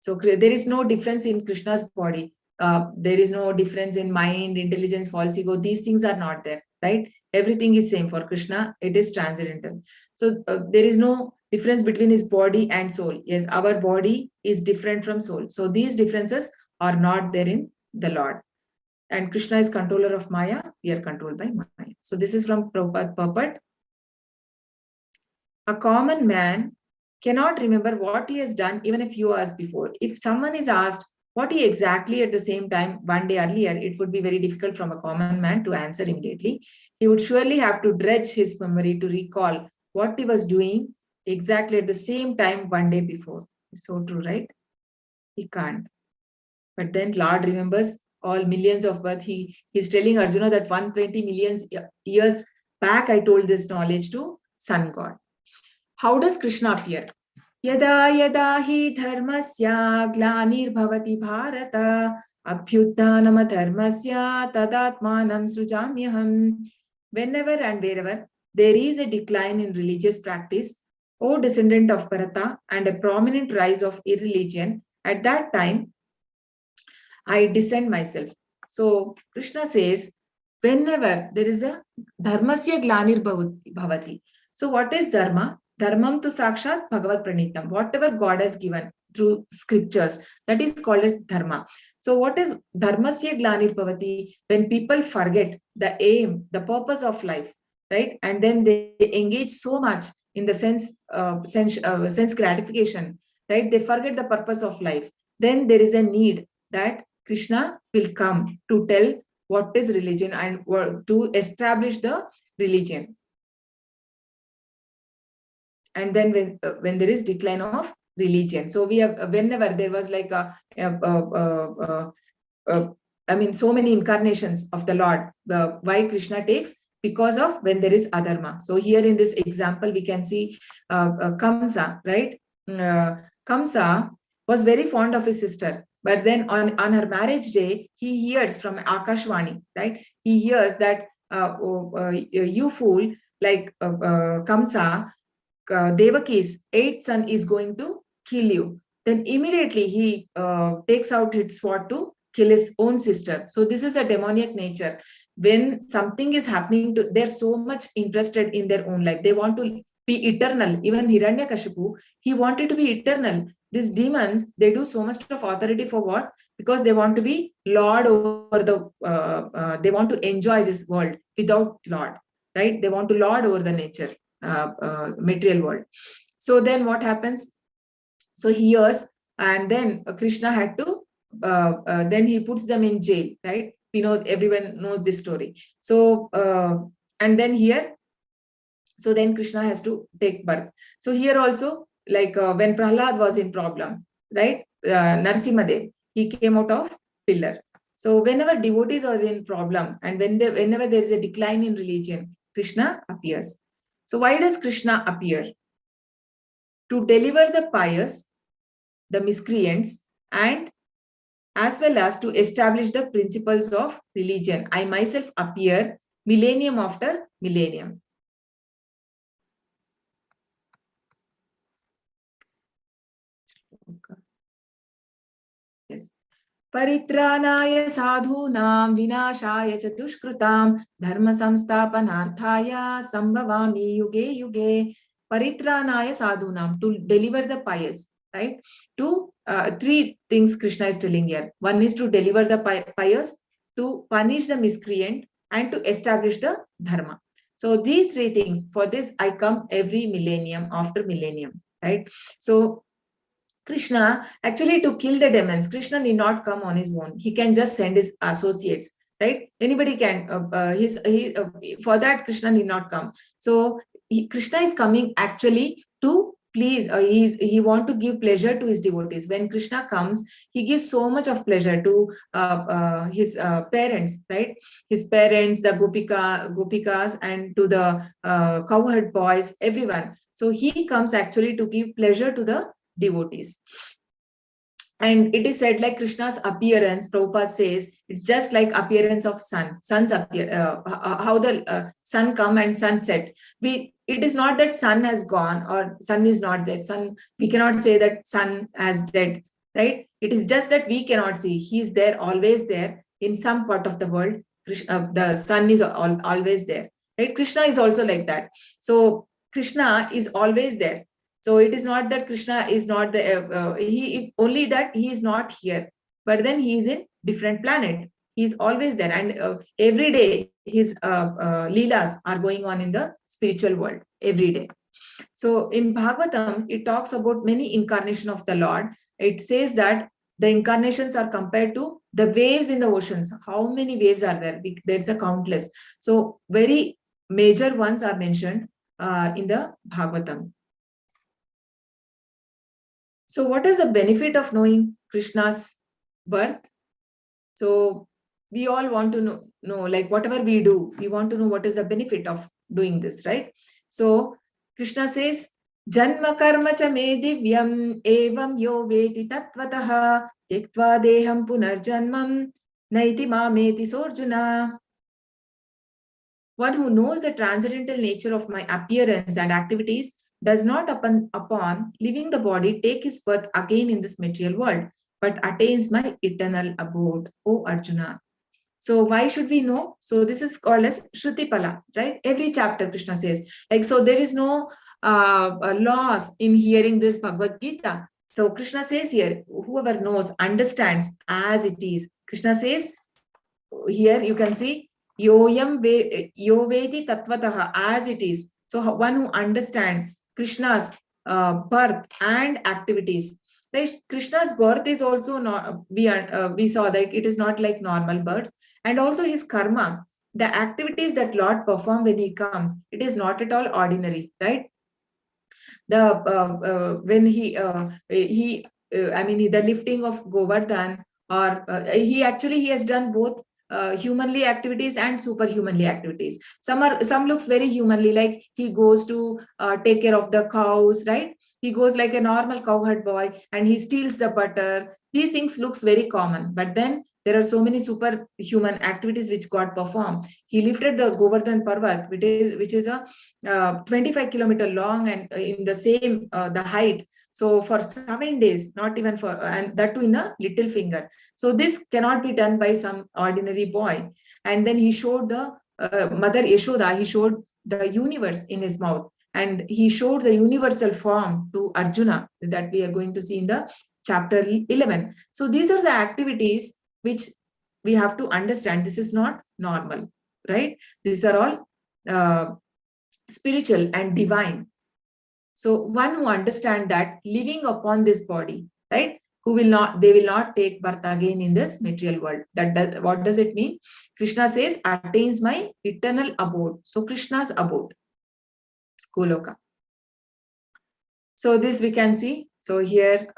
S2: So there is no difference in Krishna's body. There is no difference in mind, intelligence, false ego. These things are not there, right? Everything is same for Krishna. It is transcendental. So there is no difference between his body and soul. Yes, our body is different from soul. So these differences are not there in the Lord. And Krishna is controller of Maya. We are controlled by Maya. So this is from Prabhupada Purport. A common man cannot remember what he has done even a few hours before. If someone is asked what he exactly at the same time one day earlier, it would be very difficult from a common man to answer immediately. He would surely have to dredge his memory to recall what he was doing exactly at the same time one day before. It's so true, right? He can't. But then Lord remembers all millions of birth. He's telling Arjuna that 120 million years back I told this knowledge to Sun God. How does Krishna appear? Yada yada hi dharmasya glanir bhavati bharata abhyuttanam dharmasya tadatmanam srujamyaham. Whenever and wherever there is a decline in religious practice, O descendant of Bharata, and a prominent rise of irreligion, at that time I descend myself. So Krishna says, whenever there is a dharmasya glanir bhavati. So what is dharma? Dharmam tu sakshat bhagavad pranitam. Whatever God has given through scriptures, that is called as dharma. So what is dharmasya glanir bhavati? When people forget the aim, the purpose of life, right? And then they engage so much in the sense gratification, right? They forget the purpose of life. Then there is a need that Krishna will come to tell what is religion and to establish the religion. And then when there is decline of religion. So we have, whenever there was like so many incarnations of the Lord, why Krishna takes? Because of when there is adharma. So here in this example, we can see Kamsa, right? Kamsa was very fond of his sister, but then on her marriage day, he hears from Akashvani, right? He hears that you fool, like Kamsa, Devaki's 8th son is going to kill you. Then immediately he takes out his sword to kill his own sister. So this is a demoniac nature. When something is happening to, they're so much interested in their own life. They want to be eternal. Even Hiranyakashipu, he wanted to be eternal. These demons, they do so much of authority for what? Because they want to be Lord over the, they want to enjoy this world without Lord, right? They want to Lord over the nature, material world. So then what happens? So he hears, and then Krishna had to, then he puts them in jail, right? We know, everyone knows this story. So, and then here, so then Krishna has to take birth. So here also, like when Prahlad was in problem, right? Narasimhadev, he came out of pillar. So whenever devotees are in problem, and whenever there is a decline in religion, Krishna appears. So why does Krishna appear? To deliver the pious, the miscreants, and as well as to establish the principles of religion. I myself appear millennium after millennium. Yes. Paritranaya sadhunam vinashaya chatushkrutam dharma samstapanarthaya sambhavami yuge yuge. Paritranaya sadhunam, to deliver the pious, right? To three things Krishna is telling here. One is to deliver the pious, to punish the miscreant, and to establish the dharma. So these three things, for this I come every millennium after millennium, right? So Krishna, actually, to kill the demons, Krishna need not come on his own. He can just send his associates, right? Anybody can. For that, Krishna need not come. So Krishna is coming actually to please. He want to give pleasure to his devotees. When Krishna comes, he gives so much of pleasure to his parents, right? His parents, the gopikas, and to the cowherd boys, everyone. So he comes actually to give pleasure to the devotees. And it is said, like Krishna's appearance, Prabhupada says, it's just like appearance of sun. Sun's appear, how the sun come and sun set. It is not that sun has gone or sun is not there. Sun, we cannot say that sun has dead, right? It is just that we cannot see. He's there, always there in some part of the world. The sun is always there, right? Krishna is also like that. So Krishna is always there. So it is not that Krishna is not the, only that he is not here, but then he is in different planet. He is always there, and every day his leelas are going on in the spiritual world, every day. So in Bhagavatam, it talks about many incarnations of the Lord. It says that the incarnations are compared to the waves in the oceans. How many waves are there? There's a countless. So very major ones are mentioned in the Bhagavatam. So what is the benefit of knowing Krishna's birth? So we all want to know, like whatever we do, we want to know what is the benefit of doing this, right? So Krishna says, Janma karma cha me divyam evam yo veti tattvataha tyaktva deham punarjanmam naiti mameti sorjuna. One who knows the transcendental nature of my appearance and activities does not upon leaving the body take his birth again in this material world, but attains my eternal abode, O Arjuna. So why should we know? So this is called as Shrutipala, right? Every chapter Krishna says, like, so there is no loss in hearing this Bhagavad-Gita. So Krishna says here, whoever knows, understands as it is. Krishna says, here you can see, Yoyam Yoveti Tattvataha, as it is. So one who understands Krishna's birth and activities. Right? Krishna's birth is also not, we saw that it is not like normal birth, and also his karma, the activities that Lord perform when he comes, it is not at all ordinary, right? when the lifting of Govardhan, or he has done both humanly activities and superhumanly activities. Some looks very humanly, like he goes to take care of the cows, right? He goes like a normal cowherd boy and he steals the butter. These things looks very common, but then there are so many superhuman activities which got performed. He lifted the Govardhan Parvat, which is a 25 kilometer long and in the same the height. So for 7 days, not even for, and that too in a little finger. So this cannot be done by some ordinary boy. And then he showed the Mother Yashoda, he showed the universe in his mouth. And he showed the universal form to Arjuna that we are going to see in the chapter 11. So these are the activities which we have to understand. This is not normal, right? These are all spiritual and divine. So one who understand that living upon this body, right? They will not take birth again in this material world. What does it mean? Krishna says, attains my eternal abode. So Krishna's abode. Goloka. So this we can see. So here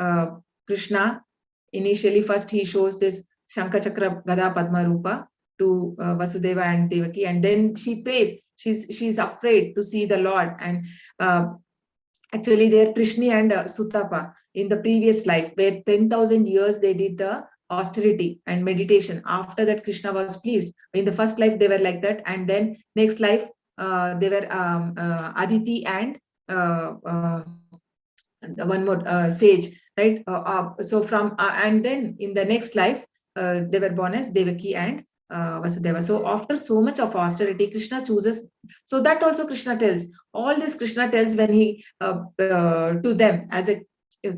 S2: Krishna, initially first he shows this Shankha Chakra Gada Padma Rupa to Vasudeva and Devaki, and then she prays. She's afraid to see the Lord. And actually there Trishni and Sutapa in the previous life, where 10,000 years they did the austerity and meditation. After that Krishna was pleased. In the first life they were like that, and then next life they were Aditi and one more sage, right? So from and then in the next life they were born as Devaki and Vasudeva. So after so much of austerity, Krishna chooses. So that also Krishna tells. All this Krishna tells when he to them as a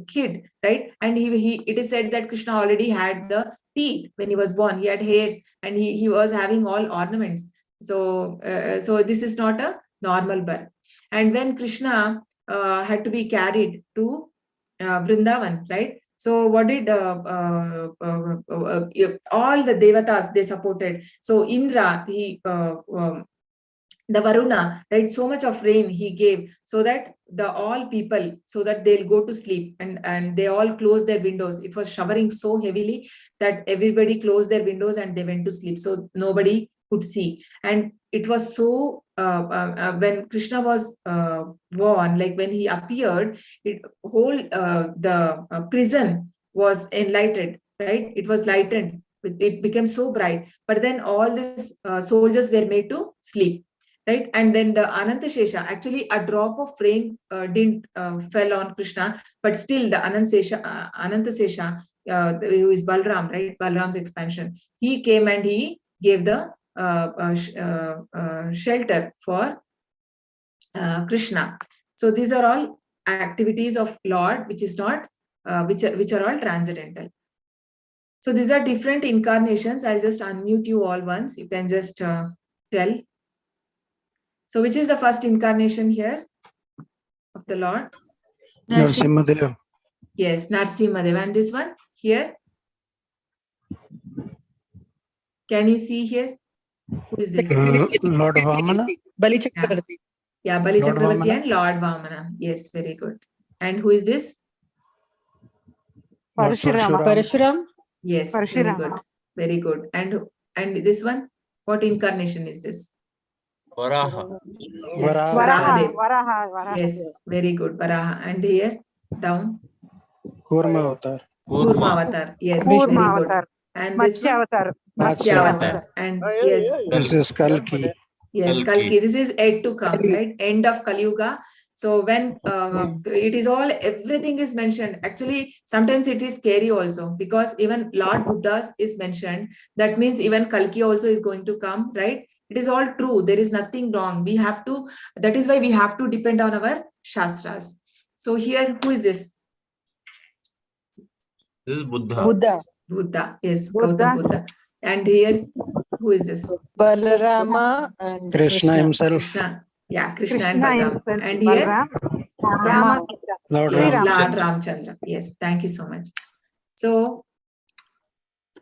S2: kid, right? And it is said that Krishna already had the teeth when he was born. He had hairs and he was having all ornaments. So so this is not a normal birth. And when Krishna had to be carried to Vrindavan, right? So what did all the devatas they supported? So Indra, the Varuna, right? So much of rain he gave, so that all people, so that they'll go to sleep, and they all closed their windows. It was showering so heavily that everybody closed their windows and they went to sleep, so nobody could see. And it was so when Krishna was born, like when he appeared, the prison was enlightened, right? It was lightened. It became so bright. But then all these soldiers were made to sleep, right? And then the Anantashesha, actually a drop of rain didn't fell on Krishna, but still the Anantashesha, who is Balram, right? Balram's expansion. He came and he gave the shelter for Krishna. So these are all activities of Lord, which is not, which are all transcendental. So these are different incarnations. I'll just unmute you all once. You can just tell. So which is the first incarnation here of the Lord?
S4: Narasimhadeva.
S2: Yes, Narasimhadeva. And this one here? Can you see here? Who is this?
S4: Lord Vamana.
S7: Bali Chakravarti.
S2: Yeah, Bali
S4: Lord
S2: Chakravarti
S4: Vamana.
S2: and Lord Vamana. Yes, very good. And who is this?
S4: Lord
S7: Parshuram.
S2: Yes, very good. Very good. And this one? What incarnation is this?
S6: Varaha.
S2: Yes,
S4: Varaha.
S2: Varaha. Yes, very good. Varaha. And here, down?
S4: Kurma Avatar.
S2: Kurma Avatar. Yes, very good. And this one? Matsya Avatar. And yes.
S4: This is Kalki.
S2: Yes, Kalki. This is yet to come, right? End of Kali Yuga. So when it is all, everything is mentioned. Actually, sometimes it is scary also, because even Lord Buddha is mentioned. That means even Kalki also is going to come, right? It is all true. There is nothing wrong. We have to, that is why we have to depend on our Shastras. So here, who is this?
S6: This is Buddha.
S2: Buddha, yes, Gautam Buddha. And here, who is this?
S7: Balarama and
S4: Krishna himself.
S2: Krishna. Yeah, Krishna and Balaram. And here,
S4: Lord
S2: yes, Lord
S4: Ramchandra.
S2: Ramchandra. Yes, thank you so much. So,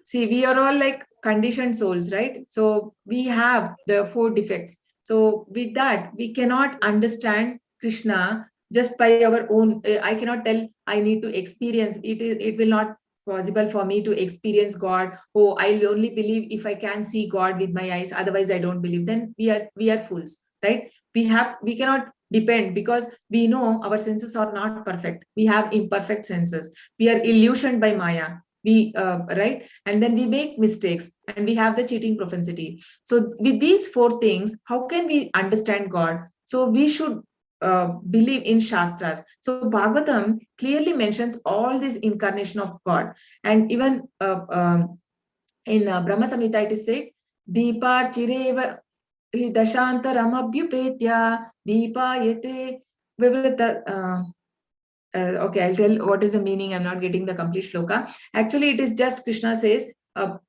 S2: see, we are all like conditioned souls, right? So we have the 4 defects. So with that, we cannot understand Krishna just by our own. I cannot tell I need to experience it. It will not possible for me to experience God. Oh, I'll only believe if I can see God with my eyes, otherwise I don't believe. Then we are fools, right? We cannot depend, because we know our senses are not perfect. We have imperfect senses. We are illusioned by Maya. We right, and then we make mistakes, and we have the cheating propensity. So with these four things, how can we understand God? So we should believe in Shastras. So Bhagavatam clearly mentions all this incarnation of God, and even in Brahma Samhita it is said, Deepar Chireva Dashantaramabhyupetya Deepayate Vivrata. Okay, I'll tell what is the meaning. I'm not getting the complete shloka. Actually, it is just Krishna says,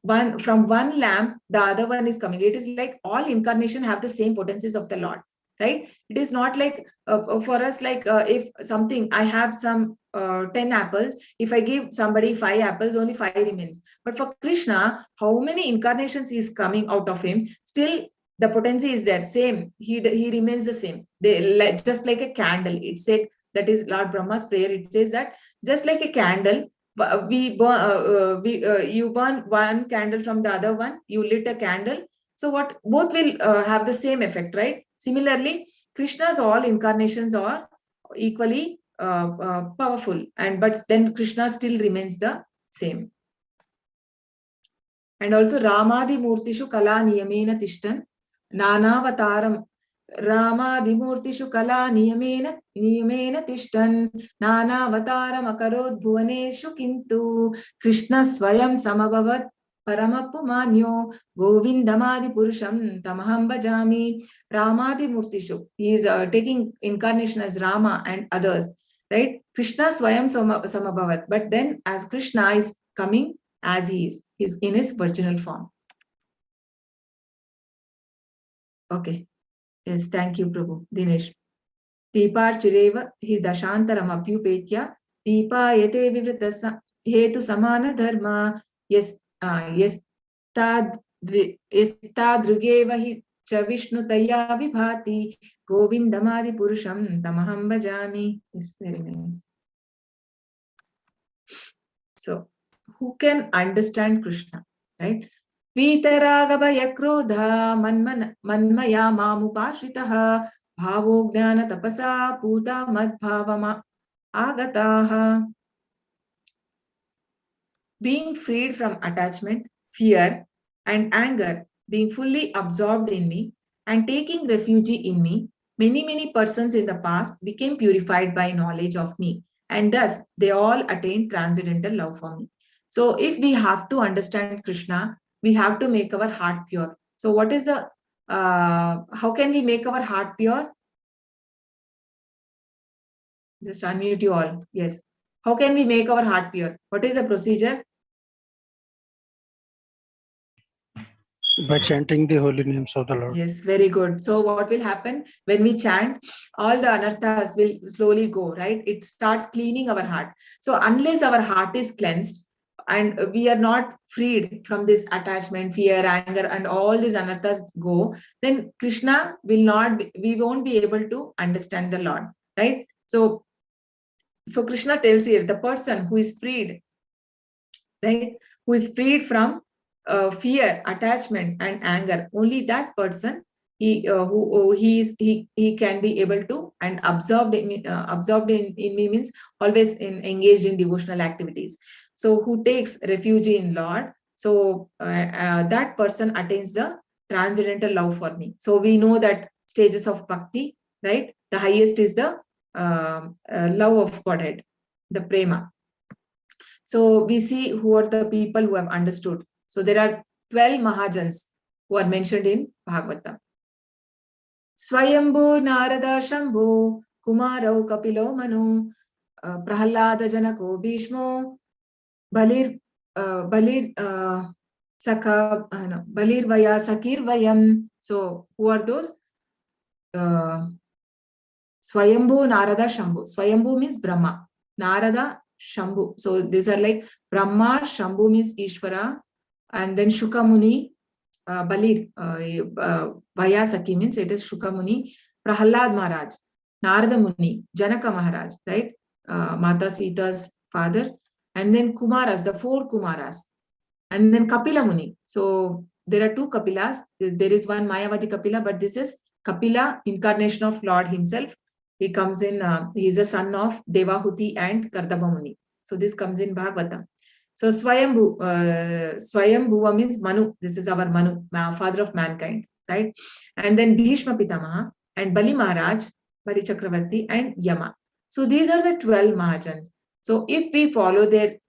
S2: one from one lamp, the other one is coming. It is like all incarnation have the same potencies of the Lord, right? It is not like for us, like if something, I have some 10 apples, if I give somebody 5 apples, only 5 remains. But for Krishna, how many incarnations is coming out of him, still the potency is there, same. He remains the same. They just like a candle. It said, that is Lord Brahma's prayer. It says that just like a candle, you burn one candle from the other one, you lit a candle. So what, both will have the same effect, right? Similarly, Krishna's all incarnations are equally powerful, but then Krishna still remains the same. And also Ramadi Murtishu Kala Niyamena Tishtan Nanavataram. Ramadimurtishu kala niyamena tishtan nanavataram akarod bhuvaneshu kintu Krishna swayam samabhavat paramapumanyo govindamadi purusham tamaham bhajami. Ramadimurtishu, he is taking incarnation as Rama and others, right? Krishna swayam samabhavat, but then as Krishna is coming as he is, he's in his virginal form. Okay. Yes, thank you, Prabhu. Dinesh. Deepar Chireva hi dashantaram apyupetya Deepa yate vivrata hetu samana dharma yastadrugeva hi cha vishnu taya vibhati govindamadi purusham tamaham bhajami. Yes, very nice. So, who can understand Krishna, right? Vitaragabhaya krodha manmaya mamupashitaha bhavo gnana tapasa puta madbhavama agataha. Being freed from attachment, fear, and anger, being fully absorbed in me, and taking refuge in me, many persons in the past became purified by knowledge of me, and thus they all attained transcendental love for me. So if we have to understand Krishna, we have to make our heart pure. So what is the, how can we make our heart pure? Just unmute you all. Yes. How can we make our heart pure? What is the procedure?
S4: By chanting the holy names of the Lord.
S2: Yes, very good. So what will happen when we chant? All the anarthas will slowly go, right? It starts cleaning our heart. So unless our heart is cleansed and we are not freed from this attachment, fear, anger, and all these anarthas go, then Krishna will not be, we won't be able to understand the Lord, right? So Krishna tells here, the person who is freed, right? Who is freed from fear, attachment, and anger, only that person he can be able to and absorbed in me means always engaged in devotional activities. So who takes refuge in Lord, so that person attains the transcendental love for me. So we know that stages of bhakti, right? The highest is the love of Godhead, the prema. So we see who are the people who have understood. So there are 12 Mahajans who are mentioned in Bhagavatam. Swayambhu Narada Shambhu Kumarau Kapilo Manu Prahalada Janako Bhishmo Balir Vaya Sakir Vayam. So who are those? Swayambhu Narada Shambhu. Swayambhu means Brahma. Narada Shambhu. So these are like Brahma, Shambhu means Ishvara, and then Shukamuni, Balir, Vayasaki means it is Shukamuni, Prahalad Maharaj. Narada Muni, Janaka Maharaj, right? Mata Sita's father, and then Kumaras, the 4 Kumaras, and then Kapila Muni. So there are 2 Kapilas. There is one Mayavadi Kapila, but this is Kapila, incarnation of Lord himself. He comes in, he is a son of Devahuti and Kardama Muni. So this comes in Bhagavatam. So Swayambhu, Swayambhuva means Manu. This is our Manu, father of mankind, right? And then Bhishma Pitamaha and Bali Maharaj, Bali Chakravarti and Yama. So these are the 12 Mahajans. So if we follow their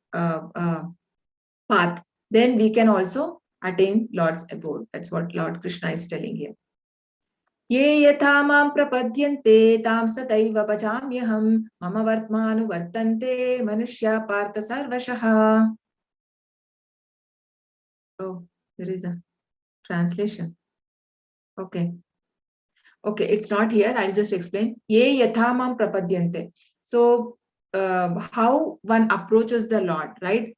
S2: path, then we can also attain Lord's abode. That's what Lord Krishna is telling here. Ye yatha mam prapadyante tam sataiva bhajamyaham mama vartmanu vartante manushya partha sarvashaha. Oh, there is a translation. Okay. Okay, it's not here. I'll just explain. Ye yatha mam prapadyante. So how one approaches the Lord, right?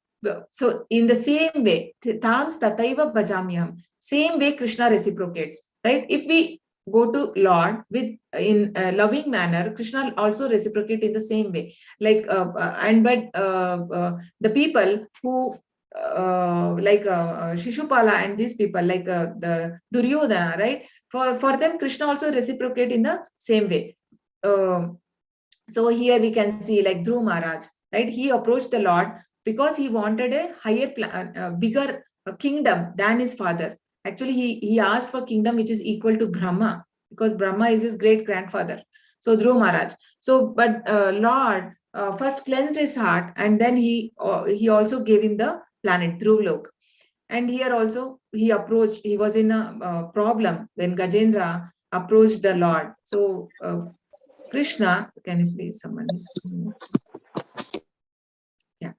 S2: So in the same way, tam tataiva bhajamyaham, same way Krishna reciprocates, right? If we go to Lord with in a loving manner, Krishna also reciprocate in the same way. Like the people who like Shishupala and these people, like the Duryodhana, right? For them, Krishna also reciprocate in the same way. So here we can see like Dhruv Maharaj, right? He approached the Lord because he wanted a higher, bigger kingdom than his father. Actually, he asked for kingdom which is equal to Brahma, because Brahma is his great grandfather. So Dhruv Maharaj. So, but Lord first cleansed his heart, and then he also gave him the planet Dhruv. And here also he approached. He was in a problem when Gajendra approached the Lord. So Krishna, can you please someone is? Yeah.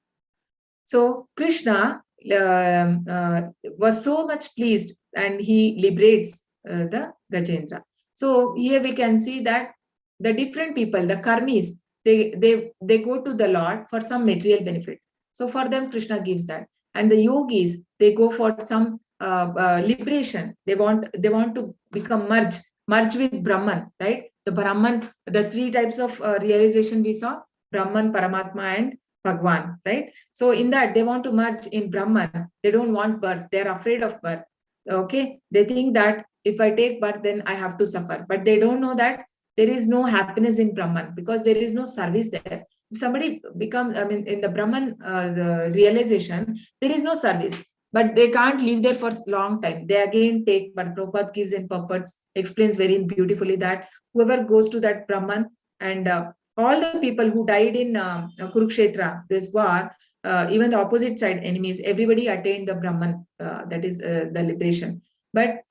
S2: So Krishna was so much pleased, and he liberates the Gajendra. So here we can see that the different people, the karmis, they go to the Lord for some material benefit. So for them, Krishna gives that. And the yogis, they go for some liberation. They want to become merge with Brahman, right? The Brahman, the 3 types of realization we saw: Brahman, Paramatma, and Bhagwan, right? So in that, they want to merge in Brahman. They don't want birth. They're afraid of birth. Okay, they think that if I take birth, then I have to suffer. But they don't know that there is no happiness in Brahman, because there is no service there. If somebody becomes, in the Brahman the realization, there is no service, but they can't live there for a long time. They again take, but Prabhupada gives in purports, explains very beautifully that whoever goes to that Brahman, and all the people who died in Kurukshetra, this war, even the opposite side enemies, everybody attained the Brahman, that is the liberation. But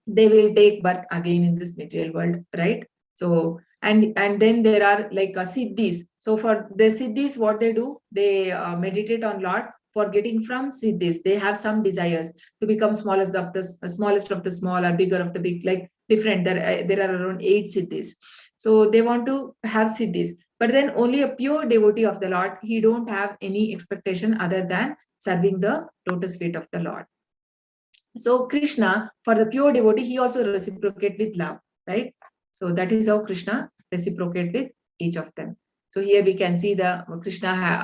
S2: they will take birth again in this material world, right? So, and then there are like siddhis. So for the siddhis, what they do, they meditate on Lord for getting from siddhis. They have some desires to become smallest of the small, or bigger of the big, like different. There are around 8 siddhis. So they want to have siddhis. But then only a pure devotee of the Lord, he don't have any expectation other than serving the lotus feet of the Lord. So Krishna, for the pure devotee, he also reciprocate with love, right? So that is how Krishna reciprocate with each of them. So here we can see the Krishna,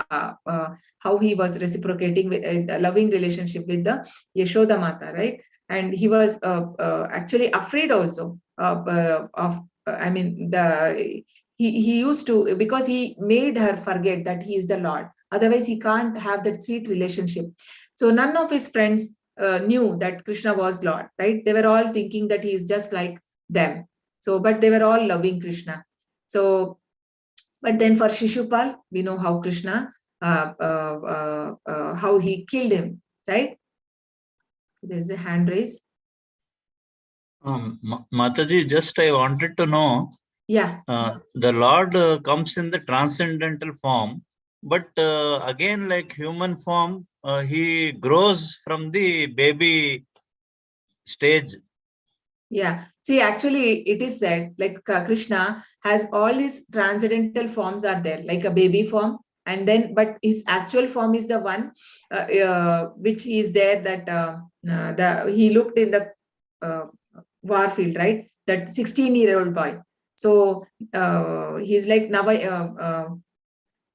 S2: how he was reciprocating with a loving relationship with the Yashoda Mata, right? And he was actually afraid also he used to, because he made her forget that he is the Lord. Otherwise, he can't have that sweet relationship. So none of his friends knew that Krishna was Lord, right? They were all thinking that he is just like them. So, but they were all loving Krishna. So, but then for Shishupal, we know how Krishna, how he killed him, right? There's a hand raise.
S6: Mataji, just I wanted to know.
S2: Yeah.
S6: The Lord comes in the transcendental form, but again, like human form, he grows from the baby stage.
S2: Yeah. See, actually, it is said like Krishna has all his transcendental forms are there, like a baby form, and then, but his actual form is the one which is there, that he looked in the war field, right? That 16-year-old boy. So he's like Nava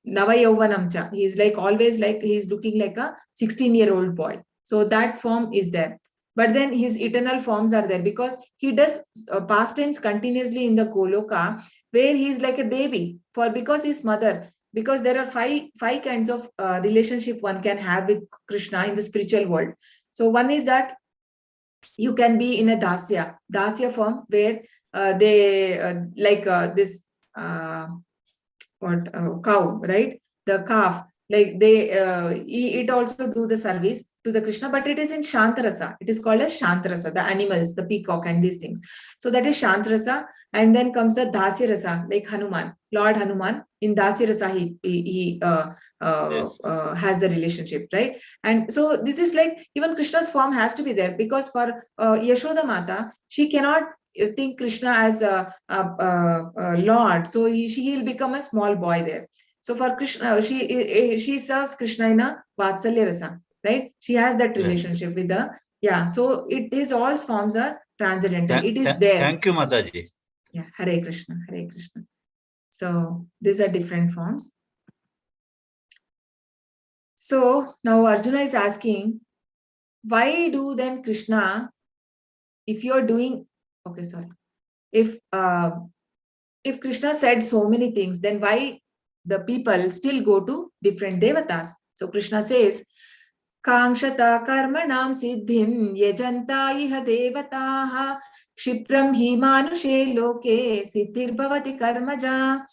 S2: Yauvanamcha. He's like always like he's looking like a 16-year-old boy. So that form is there. But then his eternal forms are there because he does pastimes continuously in the Goloka, where he's like a baby because his mother. Because there are five kinds of relationship one can have with Krishna in the spiritual world. So one is that you can be in a dasya form where they this cow, right? The calf, like it also do the service to the Krishna, but it is in Shantarasa. It is called as Shantarasa, the animals, the peacock and these things. So that is Shantarasa. And then comes the Dasya Rasa, like Hanuman, Lord Hanuman. In Dasya Rasa, he has the relationship, right? And so this is like, even Krishna's form has to be there, because for Yashoda Mata, she cannot think Krishna as a Lord. So he'll become a small boy there. So for Krishna, she serves Krishna in a Vatsalya Rasa, right? She has that relationship with the, so it is, all forms are transcendental. It is there.
S6: Thank you, Mataji.
S2: Yeah, Hare Krishna, Hare Krishna. So these are different forms. So now Arjuna is asking, why do then Krishna, if you're doing, if Krishna said so many things, then why the people still go to different devatas? So Krishna says, Kangshata karmanam siddhim yajanta iha devataha Kshipram hi manushe loke siddhir bhavati karmaja.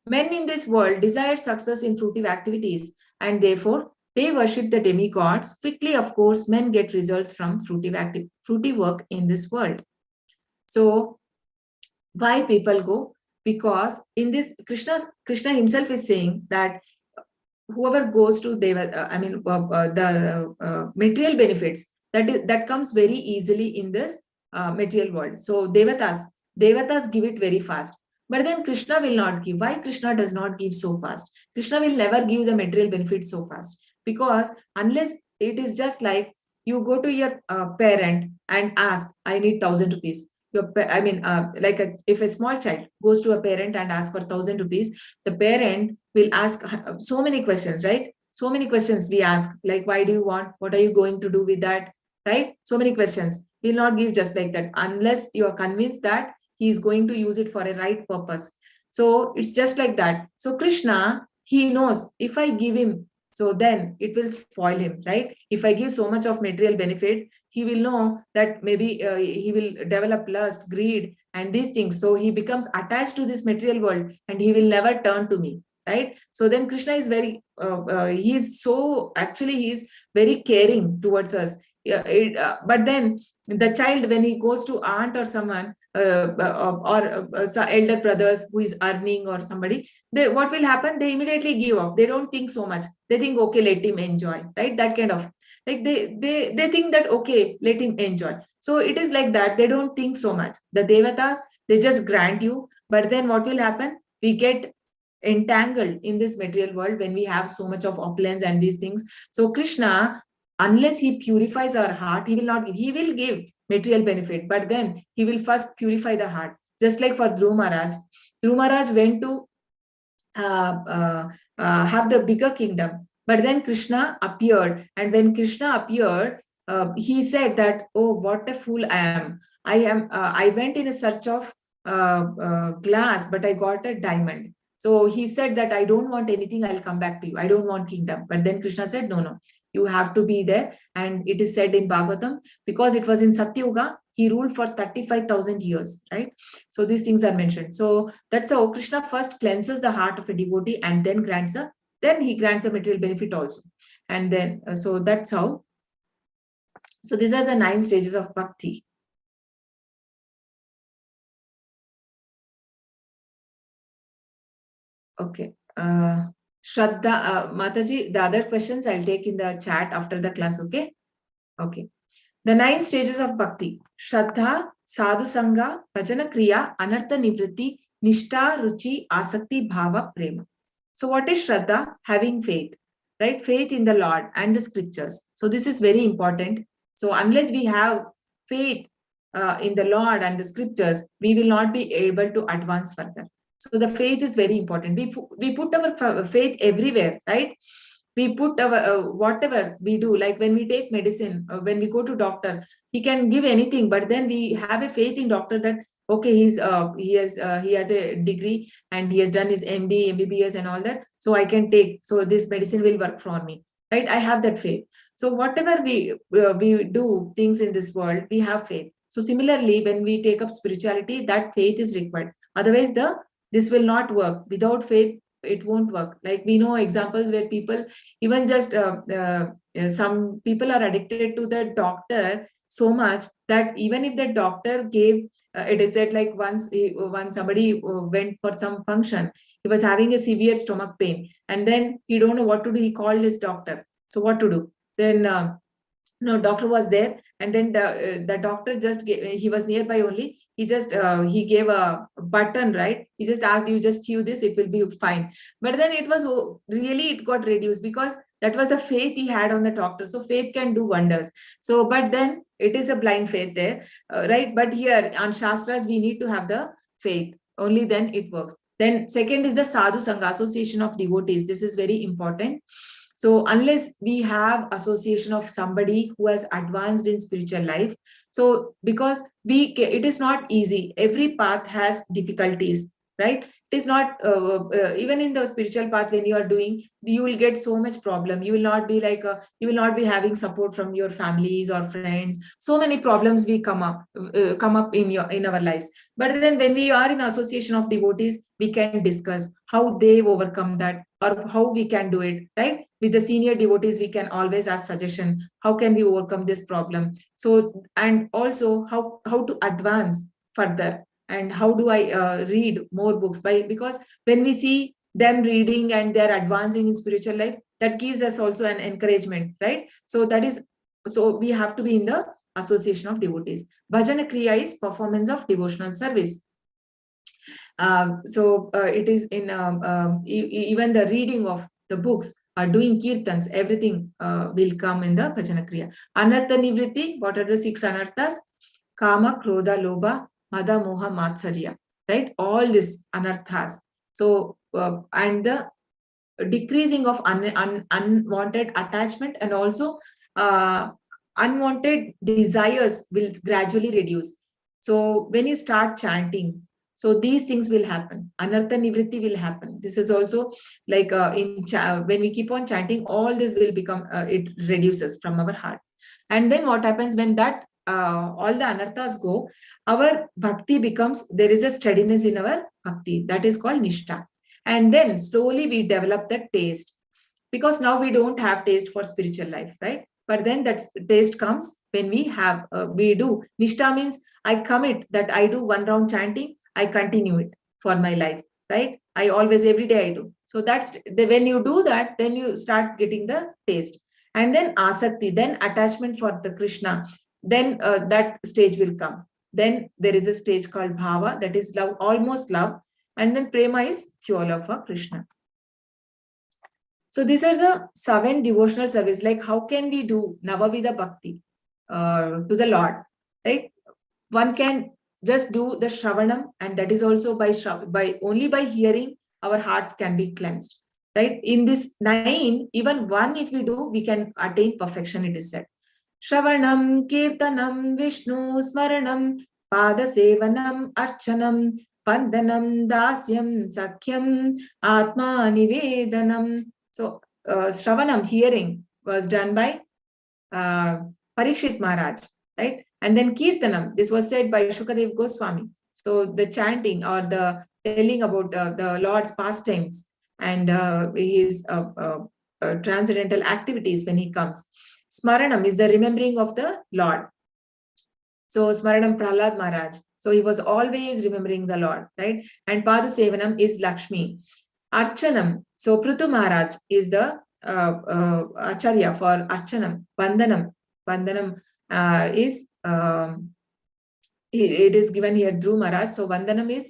S2: Men in this world desire success in fruitive activities, and therefore they worship the demigods. Quickly, of course, men get results from fruitive work in this world. So why people go? Because in this, Krishna himself is saying that whoever goes to the material benefits, that comes very easily in this material world. So devatas give it very fast. But then Krishna will not give. Why Krishna does not give so fast? Krishna will never give the material benefits so fast, because unless it is just like you go to your parent and ask, I need 1,000 rupees. If a small child goes to a parent and asks for 1,000 rupees, the parent will ask so many questions, right? So many questions we ask, like, why do you want? What are you going to do with that? Right? So many questions. He will not give just like that unless you are convinced that he is going to use it for a right purpose. So it's just like that. So Krishna, he knows if I give him, so then it will spoil him, right? If I give so much of material benefit, he will know that maybe he will develop lust, greed, and these things. So he becomes attached to this material world and he will never turn to me, right? So then Krishna is very, he is very caring towards us. But then the child, when he goes to aunt or someone, elder brothers who is earning or somebody, what will happen? They immediately give up. They don't think so much. They think, okay, let him enjoy, right? That kind of, like they think that, okay, let him enjoy. So it is like that. They don't think so much. The devatas, they just grant you. But then what will happen? We get entangled in this material world when we have so much of opulence and these things. So Krishna, unless he purifies our heart, he will not give. He will give material benefit, but then he will first purify the heart. Just like for Dhruv Maharaj. Dhruv Maharaj went to have the bigger kingdom, but then Krishna appeared, and when Krishna appeared, he said that, oh, what a fool I am. I went in a search of glass, but I got a diamond. So he said that I don't want anything, I'll come back to you. I don't want kingdom. But then Krishna said, no, you have to be there. And it is said in Bhagavatam, because it was in Satyuga, he ruled for 35,000 years, right? So these things are mentioned. So that's how Krishna first cleanses the heart of a devotee and then he grants the material benefit also. And then, so that's how. So these are the 9 stages of Bhakti. Okay. Shraddha, Mataji, the other questions I'll take in the chat after the class, okay? Okay. The 9 stages of Bhakti: Shraddha, Sadhu-Sanga, Bhajana Kriya, Anartha Nivritti, Nishtha, Ruchi, Asakti, Bhava, Prema. So what is Shraddha? Having faith, right? Faith in the Lord and the scriptures. So this is very important. So unless we have faith in the Lord and the scriptures, we will not be able to advance further. So the faith is very important. We put our faith everywhere, right? We put our whatever we do, like when we take medicine, when we go to doctor, he can give anything, but then we have a faith in doctor that okay, he has a degree and he has done his MD, MBBS and all that, so I can take, so this medicine will work for me, right? I have that faith. So whatever we do things in this world, we have faith. So similarly, when we take up spirituality, that faith is required. Otherwise, this will not work. Without faith, it won't work. Like we know examples where people, even just some people are addicted to the doctor so much that even if the doctor gave, it is said like once somebody went for some function, he was having a severe stomach pain, and then he don't know what to do. He called his doctor. So what to do? Then no, doctor was there, and then the doctor just he was nearby only. He just he gave a button, right? He just asked, you just chew this, it will be fine. But then it was really, it got reduced because that was the faith he had on the doctor. So faith can do wonders. So, but then it is a blind faith there, right? But here on Shastras, we need to have the faith. Only then it works. Then second is the Sadhu-Sanga, association of devotees. This is very important. So unless we have association of somebody who has advanced in spiritual life, so because it is not easy. Every path has difficulties, right? It is not, even in the spiritual path, when you are doing, you will get so much problem. You will not be like, you will not be having support from your families or friends. So many problems we come up in our lives. But then when we are in association of devotees, we can discuss how they overcome that or how we can do it, right? With the senior devotees, we can always ask suggestion. How can we overcome this problem? So, and also how to advance further. And how do I read more books? Because when we see them reading and they're advancing in spiritual life, that gives us also an encouragement, right? So so we have to be in the association of devotees. Bhajana Kriya is performance of devotional service. It is in even the reading of the books, doing kirtans, everything will come in the Bhajana Kriya. Anartha Nivritti, what are the 6 anarthas? Kama, Krodha, Lobha, Mada, Moha, Matsarya, right? All these anarthas. So, and the decreasing of unwanted attachment and also unwanted desires will gradually reduce. So when you start chanting, so these things will happen. Anartha Nivritti will happen. This is also like when we keep on chanting, all this will become, it reduces from our heart. And then what happens when that all the anarthas go, our bhakti becomes, there is a steadiness in our bhakti, that is called Nishtha. And then slowly we develop the taste, because now we don't have taste for spiritual life, right? But then that taste comes when we have, we do. Nishtha means I commit that I do 1 round chanting, I continue it for my life, right? I always, every day I do. So that's when you do that, then you start getting the taste. And then asakti, then attachment for the Krishna, then that stage will come. Then there is a stage called bhava, that is love, almost love. And then prema is pure love for Krishna. So these are the 7 devotional service. Like how can we do Navavida Bhakti to the Lord, right? One can just do the Shravanam, and that is also by only by hearing, our hearts can be cleansed, right? In this 9, even 1 if we do, we can attain perfection, it is said. Shravanam, Kirtanam, Vishnu, Smaranam, Pada Sevanam, Archanam, Vandanam, Dasyam, Sakhyam, Atma Nivedanam. So Shravanam, hearing, was done by Parikshit Maharaj, right? And then Kirtanam, this was said by Shukadev Goswami. So the chanting or the telling about the Lord's pastimes and his transcendental activities when he comes. Smaranam is the remembering of the Lord. So Smaranam Prahlad Maharaj. So he was always remembering the Lord, right? And Pada Sevanam is Lakshmi. Archanam. So Prithu Maharaj is the Acharya for Archanam. Vandanam. Vandanam is it is given here Dhruv Maharaj. So Vandanam is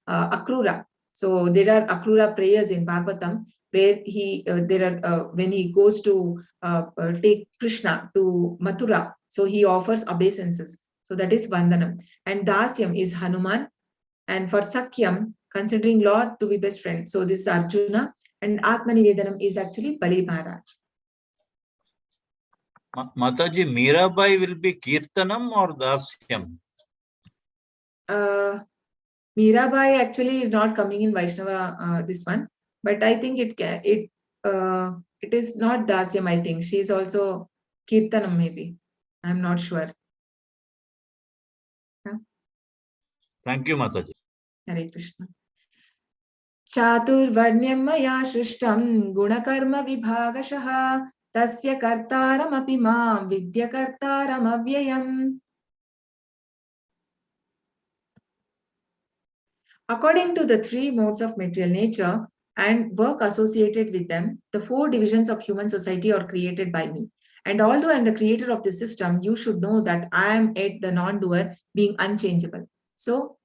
S2: Akrura. So there are Akrura prayers in Bhagavatam where he when he goes to take Krishna to Mathura, so he offers obeisances. So that is Vandanam. And Dasyam is Hanuman. And for Sakyam, considering Lord to be best friend. So this is Arjuna. And Atmanivedanam is actually Bali Maharaj.
S6: Mataji, Mirabai will be Kirtanam or Dasyam?
S2: Mirabai actually is not coming in Vaishnava, this one. But I think it is not Dasyam, I think. She is also Kirtanam maybe. I'm not sure.
S6: Thank you, Mataji.
S2: Hare Krishna. Chaturvarnyam maya shrishtam gunakarma vibhagashaha tasya kartaram api mam vidya kartaram avyayam. According to the three modes of material nature and work associated with them, the four divisions of human society are created by me. And although I am the creator of the system, you should know that I am at the non-doer, being unchangeable. So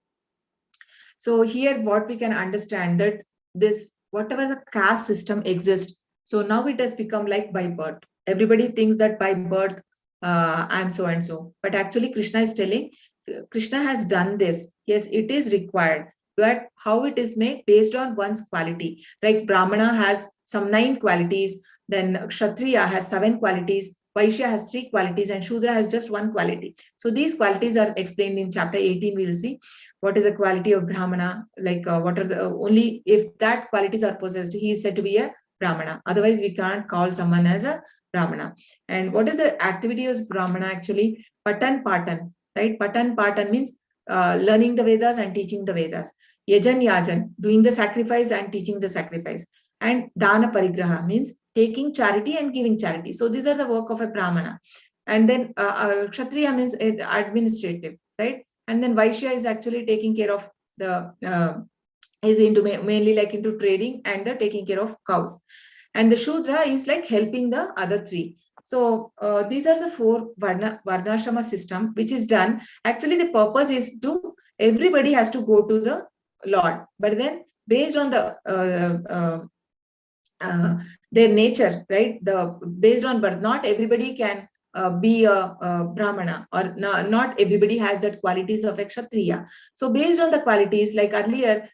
S2: here what we can understand that this, whatever the caste system exists, so now it has become like by birth. Everybody thinks that by birth, I'm so and so. But actually Krishna is telling, Krishna has done this. Yes, it is required. But how it is made? Based on one's quality. Like Brahmana has some 9 qualities, then Kshatriya has 7 qualities, Vaishya has 3 qualities, and Shudra has just 1 quality. So these qualities are explained in chapter 18. We will see what is the quality of Brahmana, like what are the, only if that qualities are possessed, he is said to be a Brahmana. Otherwise, we can't call someone as a Brahmana. And what is the activity of Brahmana actually? Patan Patan, right? Patan Patan means learning the Vedas and teaching the Vedas. Yajan Yajan, doing the sacrifice and teaching the sacrifice. And Dana Parigraha means taking charity and giving charity. So these are the work of a Brahmana. And then Kshatriya means administrative, right? And then Vaishya is actually taking care of the, is into mainly like into trading and the taking care of cows. And the Shudra is like helping the other 3. So these are the 4 Varnashrama system, which is done. Actually, the purpose is to, everybody has to go to the Lord. But then based on the their nature, right? Based on birth, not everybody can be a Brahmana, or not everybody has that qualities of a Kshatriya. So based on the qualities, like earlier,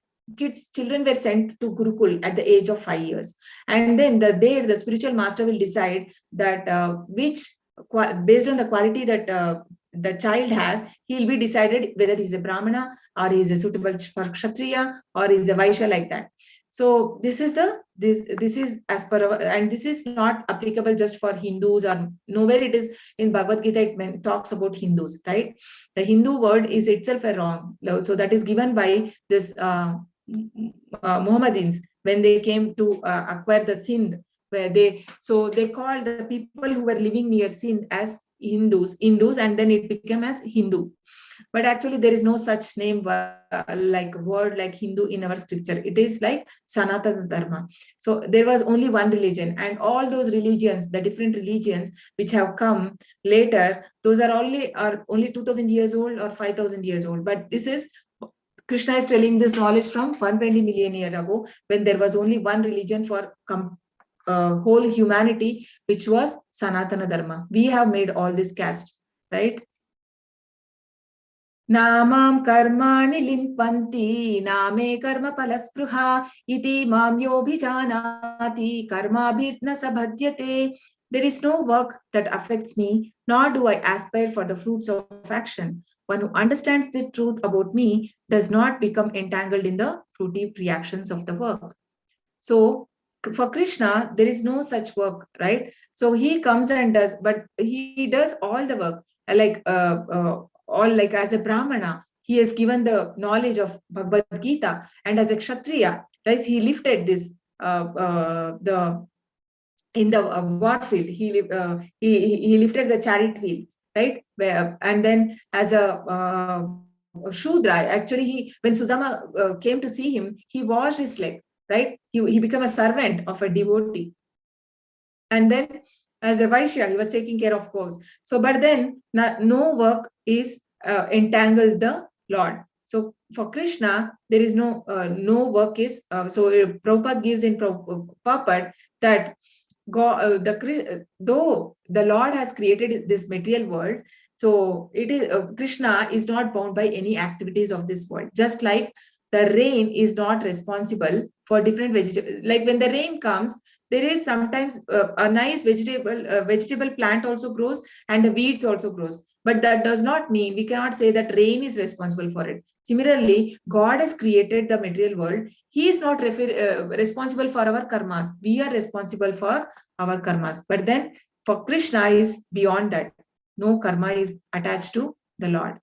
S2: children were sent to Gurukul at the age of 5 years. And then the spiritual master will decide that based on the quality that the child has, he will be decided whether he's a Brahmana or he is a suitable for Kshatriya or is a Vaishya, like that. So this is as per our, and this is not applicable just for Hindus, or nowhere it is in Bhagavad-Gita it talks about Hindus, right? The Hindu word is itself a wrong. So that is given by this Mohammedans when they came to acquire the Sindh, where they called the people who were living near Sindh as Hindus, and then it became as Hindu. But actually there is no such name like word like Hindu in our scripture. It is like Sanatana Dharma. So there was only one religion, and all those religions, the different religions which have come later, those are only 2000 years old or 5000 years old. But this is, Krishna is telling this knowledge from 120 million years ago, when there was only one religion for whole humanity, which was Sanatana Dharma. We have made all this caste, right? Namam karmani limpanti name karma palaspruha iti mam yobhijanati karma bhirna sabhadyate. There is no work that affects me, nor do I aspire for the fruits of action. One who understands the truth about me does not become entangled in the fruitive reactions of the work. So for Krishna, there is no such work, right? So he comes and does, but he does all the work, like all like as a Brahmana, he has given the knowledge of Bhagavad-Gita, and as a Kshatriya, right, he lifted this in the war field, he lifted the chariot wheel, right? And then as a Shudra, actually when Sudama came to see him, he washed his leg, right? He became a servant of a devotee. And then as a Vaishya, he was taking care of cows. So, but then no work is entangled the Lord. So for Krishna, there is no work is, so Prabhupada gives in Prabhupada that God, though the Lord has created this material world, So it is Krishna is not bound by any activities of this world. Just like the rain is not responsible for different vegetables. Like when the rain comes, there is sometimes a nice vegetable plant also grows and the weeds also grows. But that does not mean we cannot say that rain is responsible for it. Similarly, God has created the material world. He is not responsible for our karmas. We are responsible for our karmas. But then for Krishna is beyond that. No karma is attached to the Lord.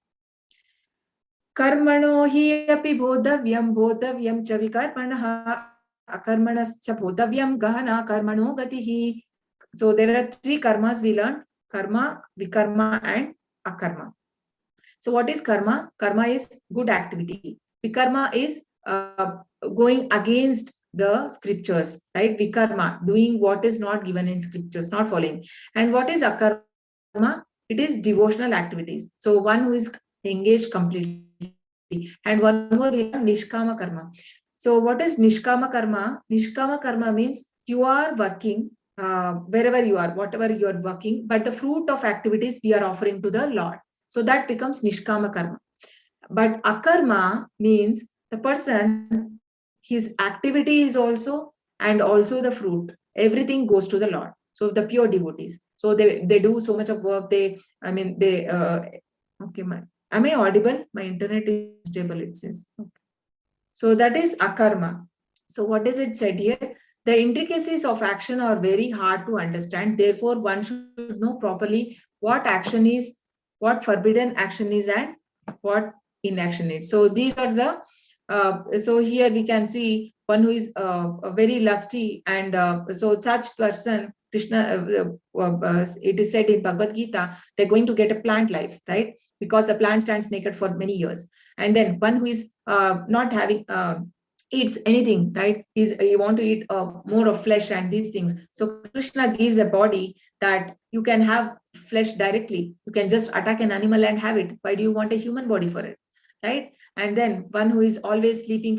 S2: Karmano hi api bodhavyam cha vikarmanaha akarmanascha bodhavyam gahana karmano gatihi. So there are three karmas we learned: karma, vikarma, and akarma. So what is karma? Karma is good activity. Vikarma is going against the scriptures, right? Vikarma, doing what is not given in scriptures, not following. And what is akarma? It is devotional activities. So one who is engaged completely. And one more is Nishkama Karma. So what is Nishkama Karma? Nishkama Karma means you are working wherever you are, whatever you are working, but the fruit of activities we are offering to the Lord. So that becomes Nishkama Karma. But Akarma means the person, his activity is also, and also the fruit. Everything goes to the Lord. So the pure devotees. So they do so much of work. Okay, am I audible? My internet is stable, it says. Okay. So that is Akarma. So what is it said here? The intricacies of action are very hard to understand. Therefore, one should know properly what action is, what forbidden action is, and what inaction is. So these are the, so here we can see one who is very lusty, and so such person, Krishna, it is said in Bhagavad-Gita, they're going to get a plant life, right? Because the plant stands naked for many years. And then one who is not having, eats anything, right? You want to eat more of flesh and these things. So Krishna gives a body that you can have flesh directly. You can just attack an animal and have it. Why do you want a human body for it, right? And then one who is always sleeping.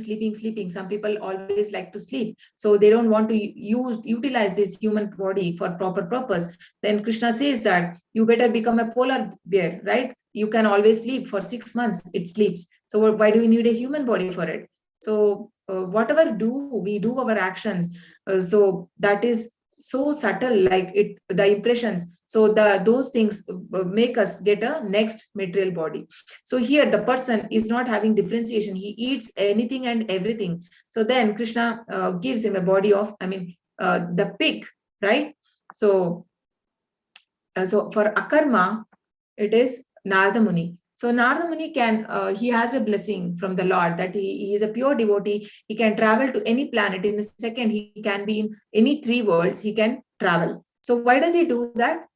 S2: Some people always like to sleep, so they don't want to utilize this human body for proper purpose. Then Krishna says that you better become a polar bear, right? You can always sleep for 6 months. It sleeps. So why do we need a human body for it? So whatever we do our actions, so that is so subtle, like the impressions. So those things make us get a next material body. So here the person is not having differentiation. He eats anything and everything. So then Krishna gives him a body of, the pig, right? So for Akarma, it is Narada Muni. So Narada Muni he has a blessing from the Lord that he is a pure devotee. He can travel to any planet in a second. He can be in any 3 worlds. He can travel. So why does he do that?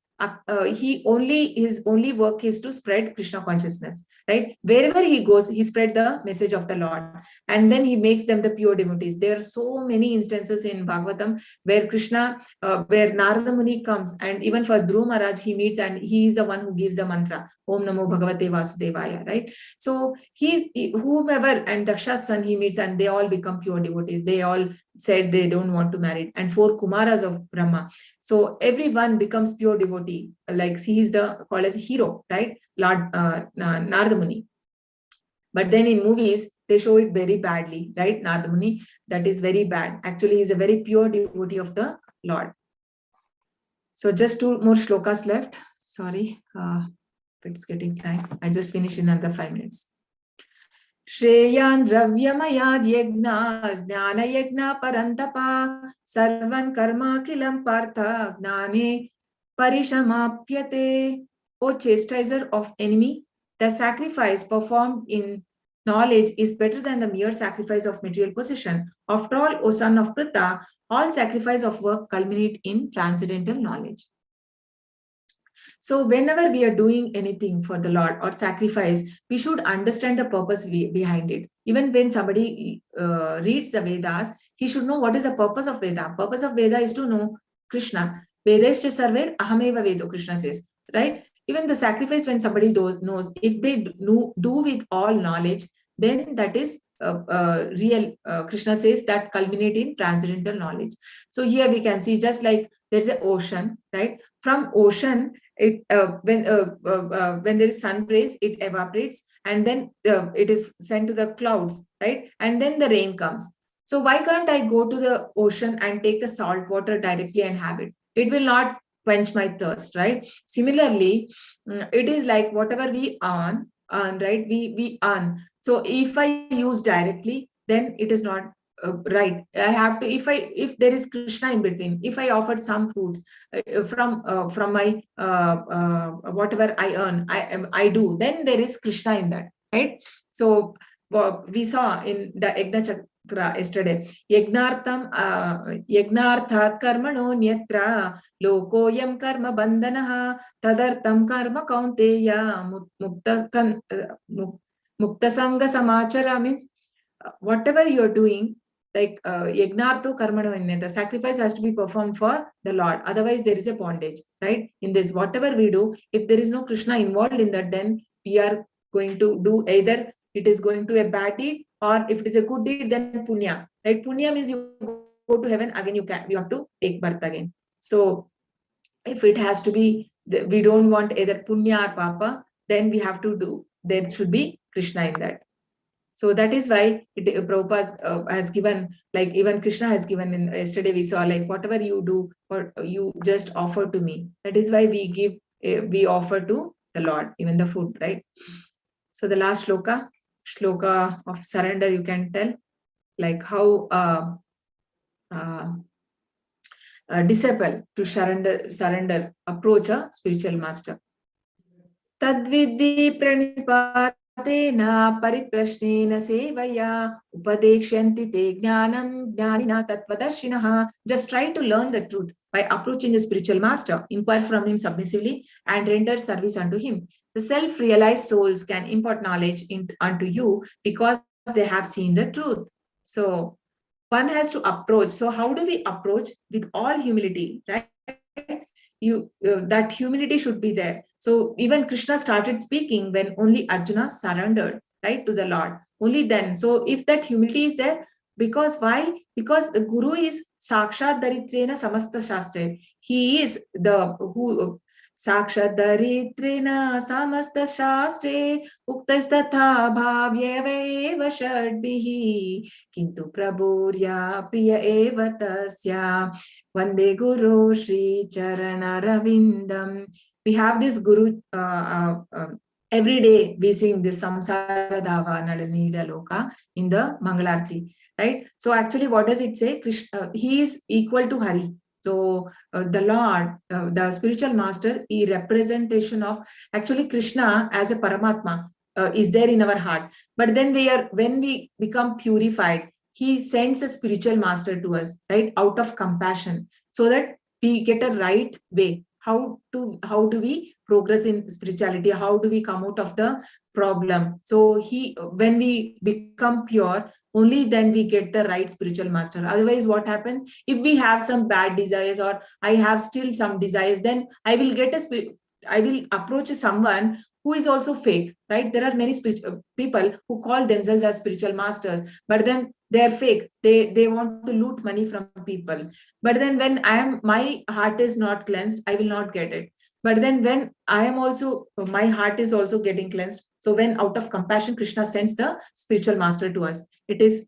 S2: His only work is to spread Krishna consciousness, right? Wherever he goes, he spread the message of the Lord, and then he makes them the pure devotees. There are so many instances in Bhagavatam where where Narada Muni comes, and even for Dhruva Maharaj, he meets, and he is the one who gives the mantra, Om Namo Bhagavate Vasudevaya, right? So whomever, and Daksha's son he meets, and they all become pure devotees. They all said they don't want to marry, and 4 Kumaras of Brahma. So everyone becomes pure devotee, like he is called as a hero, right? Lord Narada Muni. But then in movies, they show it very badly, right? Narada Muni, that is very bad. Actually, he is a very pure devotee of the Lord. So just 2 more shlokas left. Sorry, it's getting time. I just finished in under 5 minutes. Shreyan dravyamayad yagna jnana yagna parantapa sarvan karma kilam partha gnane parishamapyate. O chastiser of enemy, the sacrifice performed in knowledge is better than the mere sacrifice of material possession. After all, O son of Pritha, all sacrifice of work culminate in transcendental knowledge. So whenever we are doing anything for the Lord or sacrifice, we should understand the purpose behind it. Even when somebody reads the Vedas, he should know what is the purpose of Veda. Purpose of Veda is to know Krishna. Vedashcha sarver ahameva vedo, Krishna says, right? Even the sacrifice, when somebody knows, if they do with all knowledge, then that is real. Krishna says that culminate in transcendental knowledge. So here we can see, just like there's an ocean, right? From ocean, when there is sun rays, it evaporates, and then it is sent to the clouds, right? And then the rain comes. So why can't I go to the ocean and take the salt water directly and have it? It will not quench my thirst, right? Similarly, it is like whatever we earn, right? We earn. So if I use directly, then it is not right. I have to, if there is Krishna in between, if I offered some fruits from my whatever I earn, I do, then there is Krishna in that, right? So we saw in the Yajna Chakra yesterday, Yagnarthat karmano nyatra lokoyam karma bandhanaha tadartam karma kaunteya muktasanga samachara, means whatever you're doing, like yagnartho karmano inne, the sacrifice has to be performed for the Lord, otherwise there is a bondage, right? In this, whatever we do, if there is no Krishna involved in that, then we are going to do either it is going to a bad deed, or if it is a good deed, then punya, right? Punya means you go to heaven, again you have to take birth again. So if it has to be, we don't want either punya or papa, then we have to do, there should be Krishna in that. So that is why Prabhupada has given, like even Krishna has given in yesterday we saw, like whatever you do, or you just offer to me. That is why we give, we offer to the Lord, even the food, right? So the last shloka of surrender, you can tell, like how a disciple to surrender approach a spiritual master. Tadvidhi pranipatena pariprashnena sevaya upadeshyanti te jnanam jnanina sattvadarshinaha. Just try to learn the truth by approaching a spiritual master, inquire from him submissively, and render service unto him. The self-realized souls can impart knowledge unto you because they have seen the truth. So one has to approach. So how do we approach? With all humility, right? That humility should be there. So even Krishna started speaking when only Arjuna surrendered, right, to the Lord. Only then. So if that humility is there, because why? Because the Guru is Sakshat Daritrena Samasta Shastra. He is the who Sakshat Daritrena Samasta Shastre Uktastatha Bhavyeva Shadbihi Kintu Prabhurya Priya Eva Tasya Vande Guru Shri Charana Ravindam. We have this Guru every day. We sing this Samsara Dava Nalanida Loka in the Mangalarti, right? So actually, what does it say? Krishna, he is equal to Hari. So the Lord, the spiritual master, is representation of actually Krishna as a Paramatma is there in our heart. But then when we become purified, he sends a spiritual master to us, right, out of compassion, so that we get a right way. How do we progress in spirituality? How do we come out of the problem? So when we become pure, only then we get the right spiritual master. Otherwise, what happens? If we have some bad desires, or I have still some desires, then I will approach someone who is also fake, right? There are many people who call themselves as spiritual masters, but then they are fake. They want to loot money from people. But then when my heart is not cleansed, I will not get it. But then when my heart is also getting cleansed. So when out of compassion, Krishna sends the spiritual master to us. It is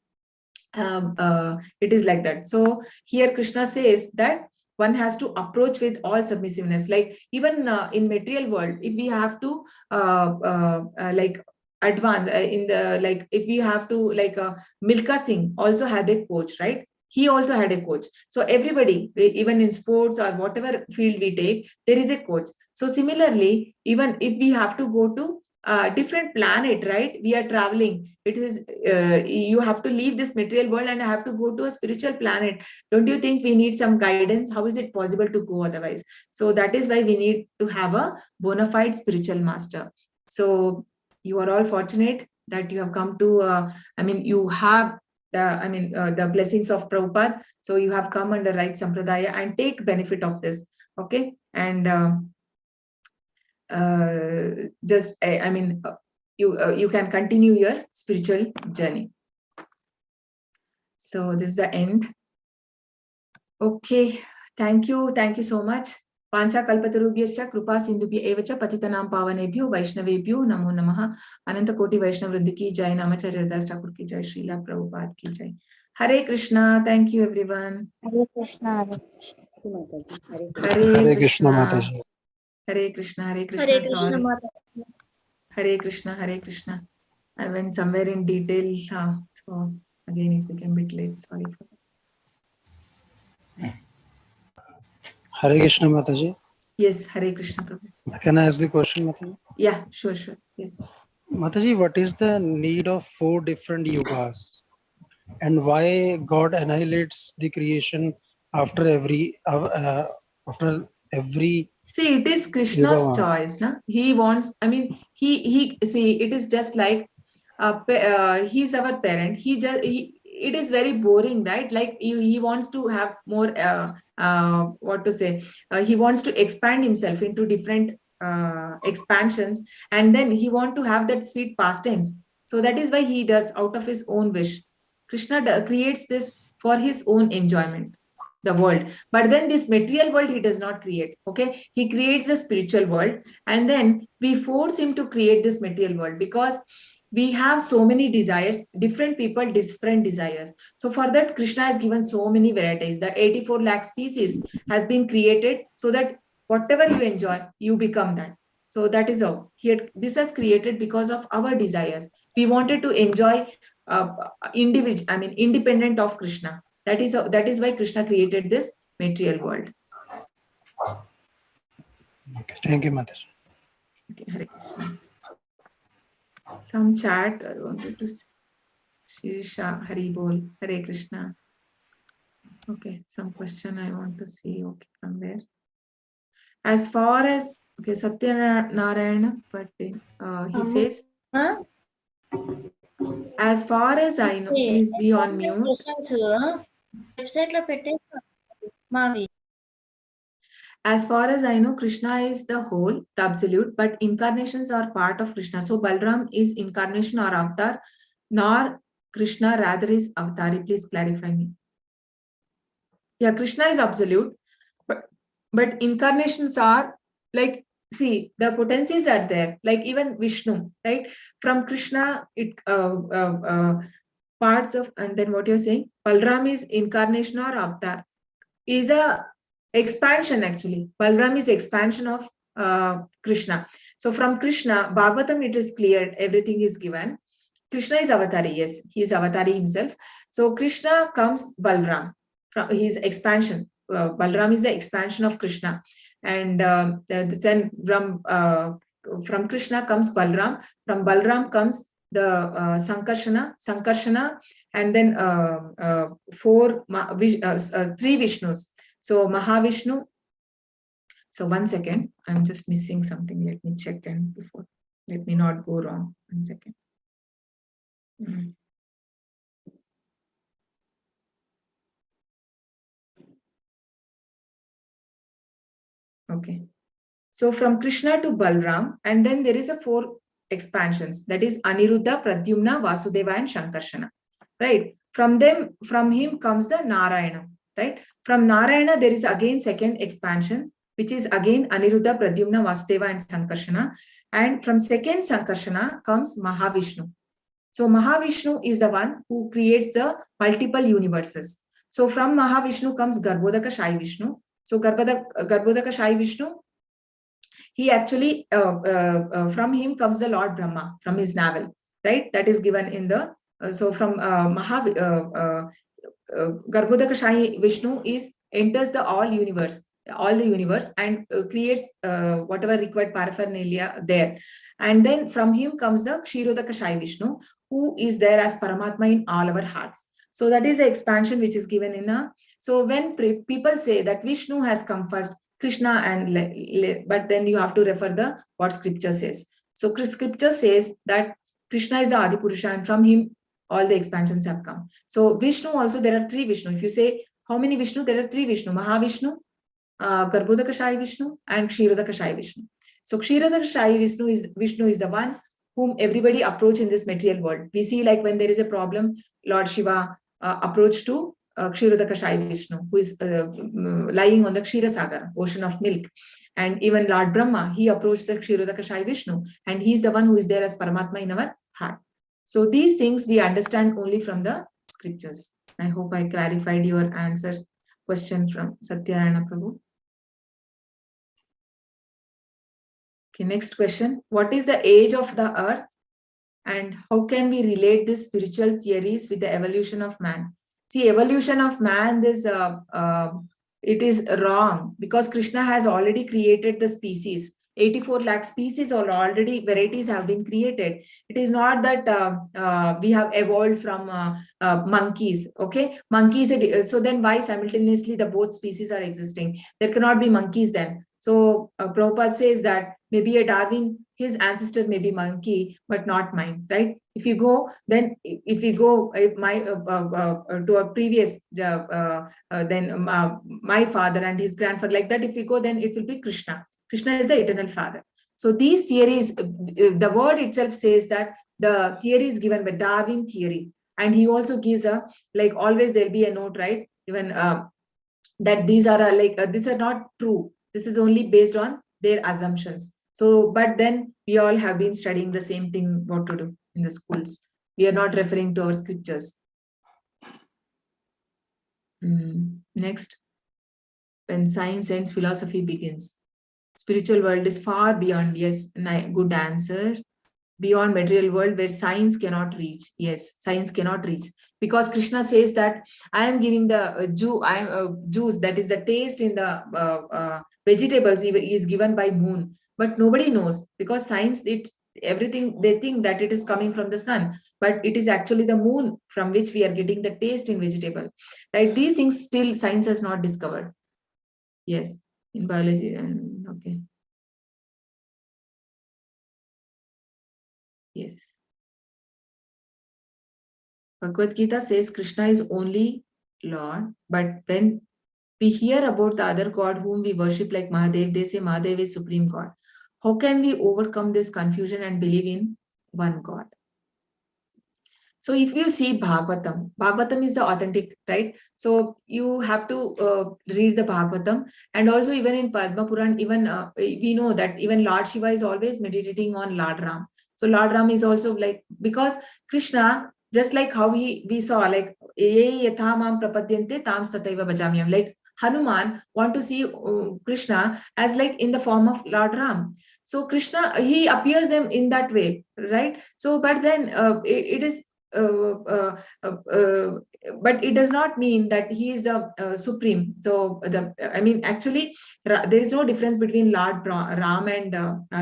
S2: like that. So here Krishna says that one has to approach with all submissiveness. Like even in material world, if we have to like advance in the, like if we have to, like Milka Singh also had a coach, right? He also had a coach. So everybody, even in sports or whatever field we take, there is a coach. So similarly, even if we have to go to different planet, right? We are traveling. It is you have to leave this material world and have to go to a spiritual planet. Don't you think we need some guidance? How is it possible to go otherwise? So that is why we need to have a bona fide spiritual master. So you are all fortunate that you have come to. You have the blessings of Prabhupada. So you have come under right sampradaya and take benefit of this. Okay, and you can continue your spiritual journey. So this is the end. Okay, thank you so much. Pancha kalpatarubhyascha kripa sindhubhya evacha patitanam pavanebhyo vaishnavebhyo namo namaha. Ananta Koti Vaishnav Vrinda ki jai. Namacharya Das Thakur ki jai. Srila Prabhupada ki jai. Hare Krishna. Thank you, everyone.
S5: Hare Krishna. Hare
S4: Hare Krishna Mataji.
S2: Hare Krishna. Hare Krishna.
S5: Krishna,
S2: Sorry.
S5: Mataji.
S2: Hare Krishna. Hare Krishna. I went somewhere in detail. So again, it became a bit late. Sorry for that.
S4: Hare Krishna Mataji.
S2: Yes, Hare Krishna Prabhu.
S4: Can I ask the question, Mataji?
S2: Yeah, sure. Yes.
S4: Mataji, what is the need of 4 different yugas? And why God annihilates the creation after every
S2: See, it is Krishna's choice. Na? He wants, I mean, he see, it is just like he's our parent. It is very boring, right? Like he wants to have more, what to say, he wants to expand himself into different expansions, and then he wants to have that sweet pastimes. So that is why he does out of his own wish. Krishna creates this for his own enjoyment, the world. But then this material world he does not create. Okay, he creates a spiritual world, and then we force him to create this material world because we have so many desires, different people, different desires. So for that, Krishna has given so many varieties. The 84 lakh species has been created so that whatever you enjoy, you become that. So that is how this has created because of our desires. We wanted to enjoy independent of Krishna. That is why Krishna created this material world.
S4: Okay, thank you, Mataji.
S2: Okay, Hare Krishna. Some chat I wanted to see. Shirisha, Hari Bol, Hare Krishna. Okay, some question I want to see. Okay, from there. As far as Satyanarayana, but he says, as far as I know, please be on mute. As far as I know, Krishna is the whole, the absolute, but incarnations are part of Krishna. So Balram is incarnation or avatar, nor Krishna rather is avatari. Please clarify me. Yeah, Krishna is absolute, but incarnations are like, see, the potencies are there, like even Vishnu, right? From Krishna, it parts of, and then what you're saying, Balram is incarnation or avatar, is a expansion actually. Balram is expansion of Krishna. So from Krishna, Bhagavatam, it is clear, everything is given. Krishna is avatari, yes, he is avatari himself. So Krishna comes Balram, from his expansion. Balram is the expansion of Krishna. And then from Krishna comes Balram. From Balram comes the Sankarshana, and then 3 Vishnus. So Mahavishnu. So 1 second, I'm just missing something. Let me check and before. Let me not go wrong. 1 second. Okay. So from Krishna to Balram, and then there is a 4 expansions. That is Aniruddha, Pradyumna, Vasudeva, and Shankarshana. Right. From him comes the Narayana. Right. From Narayana, there is again 2nd expansion, which is again Aniruddha, Pradyumna, Vasudeva, and Sankarshana. And from 2nd Sankarshana comes Mahavishnu. So Mahavishnu is the one who creates the multiple universes. So from Mahavishnu comes Garbhodaka Shai Vishnu. So Garbhodaka Shai Vishnu, he actually, from him comes the Lord Brahma, from his navel, right? That is given in the, so from Garbhodaka Shai Vishnu enters all the universe and creates whatever required paraphernalia there. And then from him comes the Kshirodaka Shai Vishnu, who is there as Paramatma in all our hearts. So that is the expansion which is given in a, so when people say that Vishnu has come first, Krishna but then you have to refer what scripture says. So scripture says that Krishna is the Adi Purusha, and from him all the expansions have come. So Vishnu also, there are 3 Vishnu. If you say how many Vishnu, there are 3 Vishnu: Mahavishnu, Garbhodaka Shai Vishnu, and Kshirodaka Shai Vishnu. So Kshirodaka Shai Vishnu is the one whom everybody approach in this material world. We see, like when there is a problem, Lord Shiva approach to Kshirodakashai Vishnu, who is lying on the Kshirosagar, ocean of milk. And even Lord Brahma, he approached the Kshirodakashai Vishnu, and he is the one who is there as Paramatma in our heart. So these things we understand only from the scriptures. I hope I clarified your answers. Question from Satyarayana Prabhu. Okay, next question. What is the age of the earth, and how can we relate these spiritual theories with the evolution of man? See, evolution of man is it is wrong, because Krishna has already created the species. 84 lakh species or already varieties have been created. It is not that we have evolved from monkeys. Okay, monkeys. So then why simultaneously the both species are existing? There cannot be monkeys then. So Prabhupada says that maybe a Darwin, his ancestor may be monkey, but not mine, right? If you go, then if we go to a previous, then my father and his grandfather, like that, if we go, then it will be Krishna. Krishna is the eternal father. So these theories, the word itself says that the theory is given by Darwin theory. And he also gives a, like always there'll be a note, right? Even that these are these are not true. This is only based on their assumptions. So, but then we all have been studying the same thing, what to do in the schools. We are not referring to our scriptures. Next, when science ends, philosophy begins. Spiritual world is far beyond. Yes, good answer. Beyond material world where science cannot reach. Yes, science cannot reach, because Krishna says that I am giving the juice, that is the taste in the vegetables is given by moon, but nobody knows, because science, it's everything, they think that it is coming from the sun, but it is actually the moon from which we are getting the taste in vegetable, right? These things still science has not discovered. Yes, in biology. And okay. Yes. Bhagavad-Gita says Krishna is only Lord, but when we hear about the other God whom we worship like Mahadev, they say Mahadev is Supreme God. How can we overcome this confusion and believe in one God? So if you see Bhagavatam, Bhagavatam is the authentic, right? So you have to read the Bhagavatam, and also even in Padma Puran, even we know that even Lord Shiva is always meditating on Lord Ram. So Lord Ram is also like, because Krishna, just like how we saw, like yatham prapadyante tam tataiva bhajamyam, like Hanuman want to see Krishna as like in the form of Lord Ram. So Krishna, he appears them in that way, right? So but then it is but it does not mean that he is the supreme. So actually there is no difference between Lord Ram and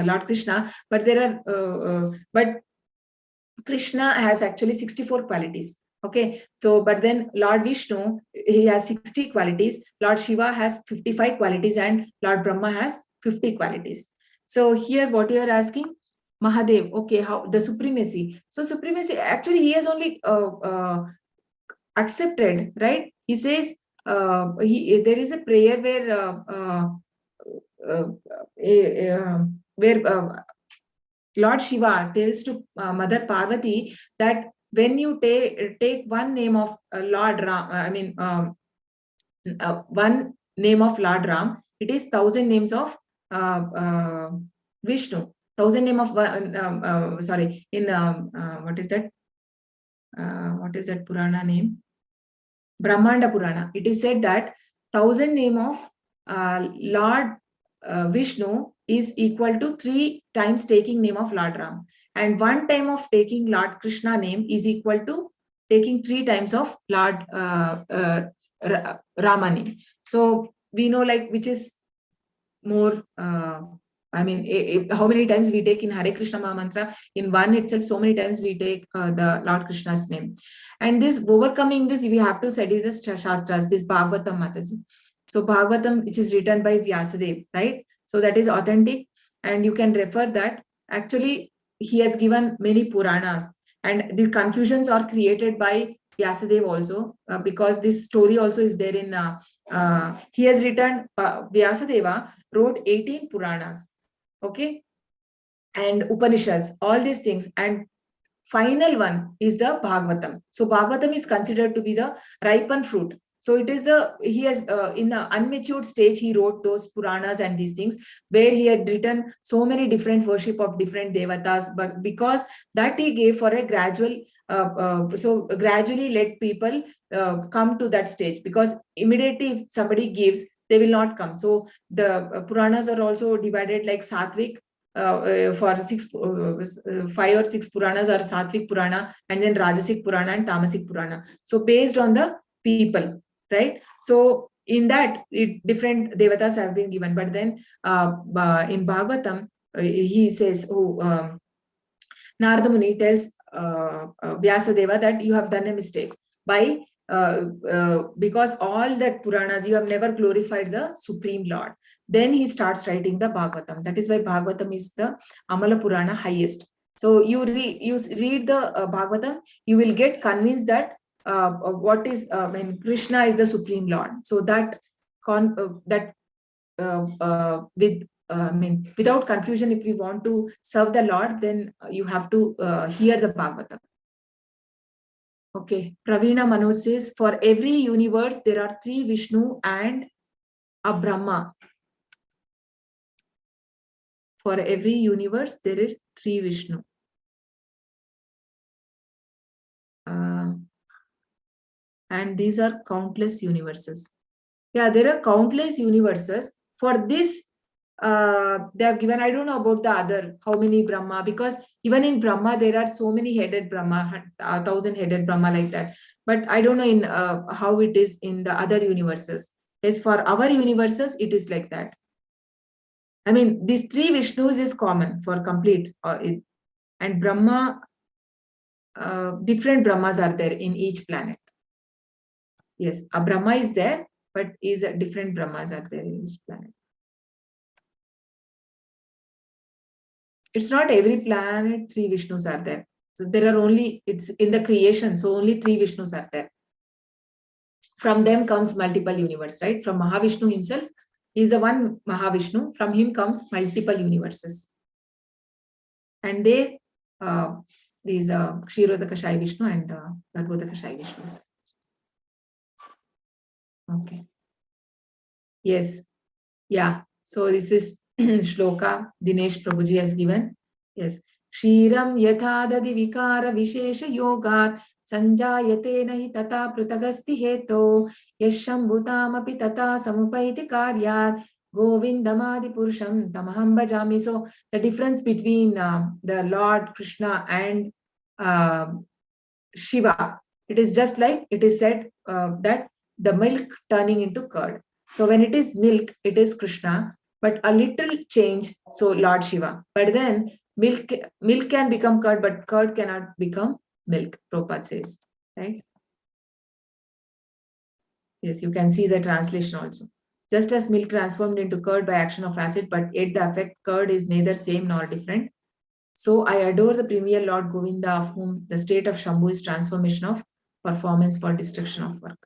S2: Lord Krishna, but there are but Krishna has actually 64 qualities. Okay, so but then Lord Vishnu, he has 60 qualities, Lord Shiva has 55 qualities, and Lord Brahma has 50 qualities. So here what you are asking, Mahadev, okay, how the supremacy. So supremacy, actually he has only accepted, right? He says there is a prayer where Lord Shiva tells to Mother Parvati that when you take one name of Lord Ram, one name of Lord Ram, it is 1,000 names of Vishnu. 1,000 name of sorry, in what is that? What is that Purana name? Brahmanda Purana. It is said that 1,000 name of Lord Vishnu is equal to 3 times taking name of Lord Ram, and 1 time of taking Lord Krishna name is equal to taking 3 times of Lord Rama name. So we know like which is more. How many times we take in Hare Krishna Maha Mantra, in one itself, so many times we take the Lord Krishna's name. And this overcoming this, we have to study the Shastras, this Bhagavatam Mataji. So Bhagavatam, which is written by Vyasadeva, right? So that is authentic, and you can refer that. Actually, he has given many Puranas, and the confusions are created by Vyasadeva also, because this story also is there in, he has written, Vyasadeva wrote 18 Puranas, okay? And Upanishads, all these things. And final one is the Bhagavatam. So Bhagavatam is considered to be the ripened fruit. So it is he has in the unmatured stage, he wrote those Puranas and these things where he had written so many different worship of different devatas, but because that he gave for a gradual, so gradually let people come to that stage, because immediately if somebody gives, they will not come. So the Puranas are also divided like Satvik, for 5 or 6 Puranas are Satvik Purana, and then Rajasic Purana and Tamasic Purana. So based on the people. Right, so in that different devatas have been given, but then in Bhagavatam he says, Narada Muni tells Vyasadeva that you have done a mistake by because all that Puranas you have never glorified the Supreme Lord. Then he starts writing the Bhagavatam. That is why Bhagavatam is the Amala Purana highest. So you read the Bhagavatam, you will get convinced that what is when Krishna is the Supreme Lord. So that without confusion, if we want to serve the Lord, then you have to hear the Bhagavatam. Okay, Praveena Manoj says, for every universe there are 3 Vishnu and a Brahma. For every universe there is 3 Vishnu. And these are countless universes. Yeah, there are countless universes. For this, they have given, I don't know about the other, how many Brahma, because even in Brahma, there are so many headed Brahma, 1,000-headed Brahma like that. But I don't know in how it is in the other universes. As for our universes, it is like that. I mean, these 3 Vishnus is common for complete. And Brahma, different Brahmas are there in each planet. Yes, a Brahma is there, but different Brahmas are there in each planet. It's not every planet 3 Vishnus are there. So there are only, it's in the creation, so only 3 Vishnus are there. From them comes multiple universe, right? From Mahavishnu himself, he is the one Mahavishnu. From him comes multiple universes. And they, these Kshirodaka Shai Vishnu and Garbhodaka Shai Vishnu. Okay. Yes. Yeah. So this is Shloka Dinesh Prabhuji has given. Yes. Kshiram yathadadi vikara vishesha yogat sanjayate nahi tata prutagasti heto yashambhutam api tata samupaiti karyat govindamadi purusham tamaham bhajami. So the difference between the Lord Krishna and Shiva, it is just like it is said that the milk turning into curd. So when it is milk, it is Krishna, but a little change, so Lord Shiva. But then milk can become curd, but curd cannot become milk, Prabhupada says, right? Yes, you can see the translation also. Just as milk transformed into curd by action of acid, but yet the effect curd is neither same nor different. So I adore the premier Lord Govinda, of whom the state of Shambhu is transformation of performance for destruction of work.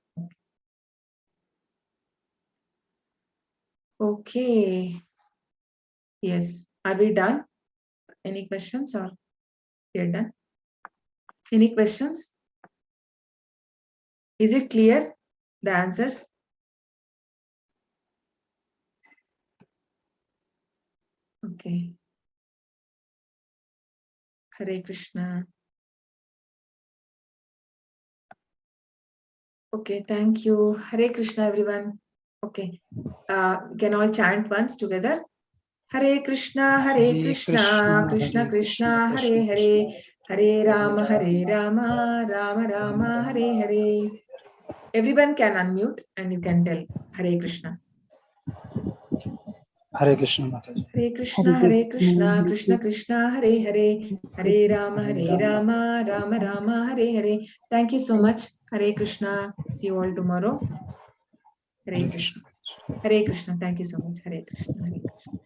S2: Okay. Yes. Are we done? Any questions or we're done? Any questions? Is it clear? The answers? Okay. Hare Krishna. Okay, thank you. Hare Krishna, everyone. Okay. We can all chant once together. Hare Krishna, Krishna Krishna,
S4: Krishna,
S2: Hare Hare, Hare Rama, Rama Rama, Hare Hare. Everyone can unmute and you can tell Hare Krishna.
S4: Hare Krishna, Mataji.
S2: Hare Krishna, Krishna Krishna, Hare Hare, Hare Rama, Rama Rama, Hare Hare. Thank you so much. Hare Krishna. See you all tomorrow. Hare Krishna. Hare Krishna. Thank you so much. Hare Krishna. Hare Krishna.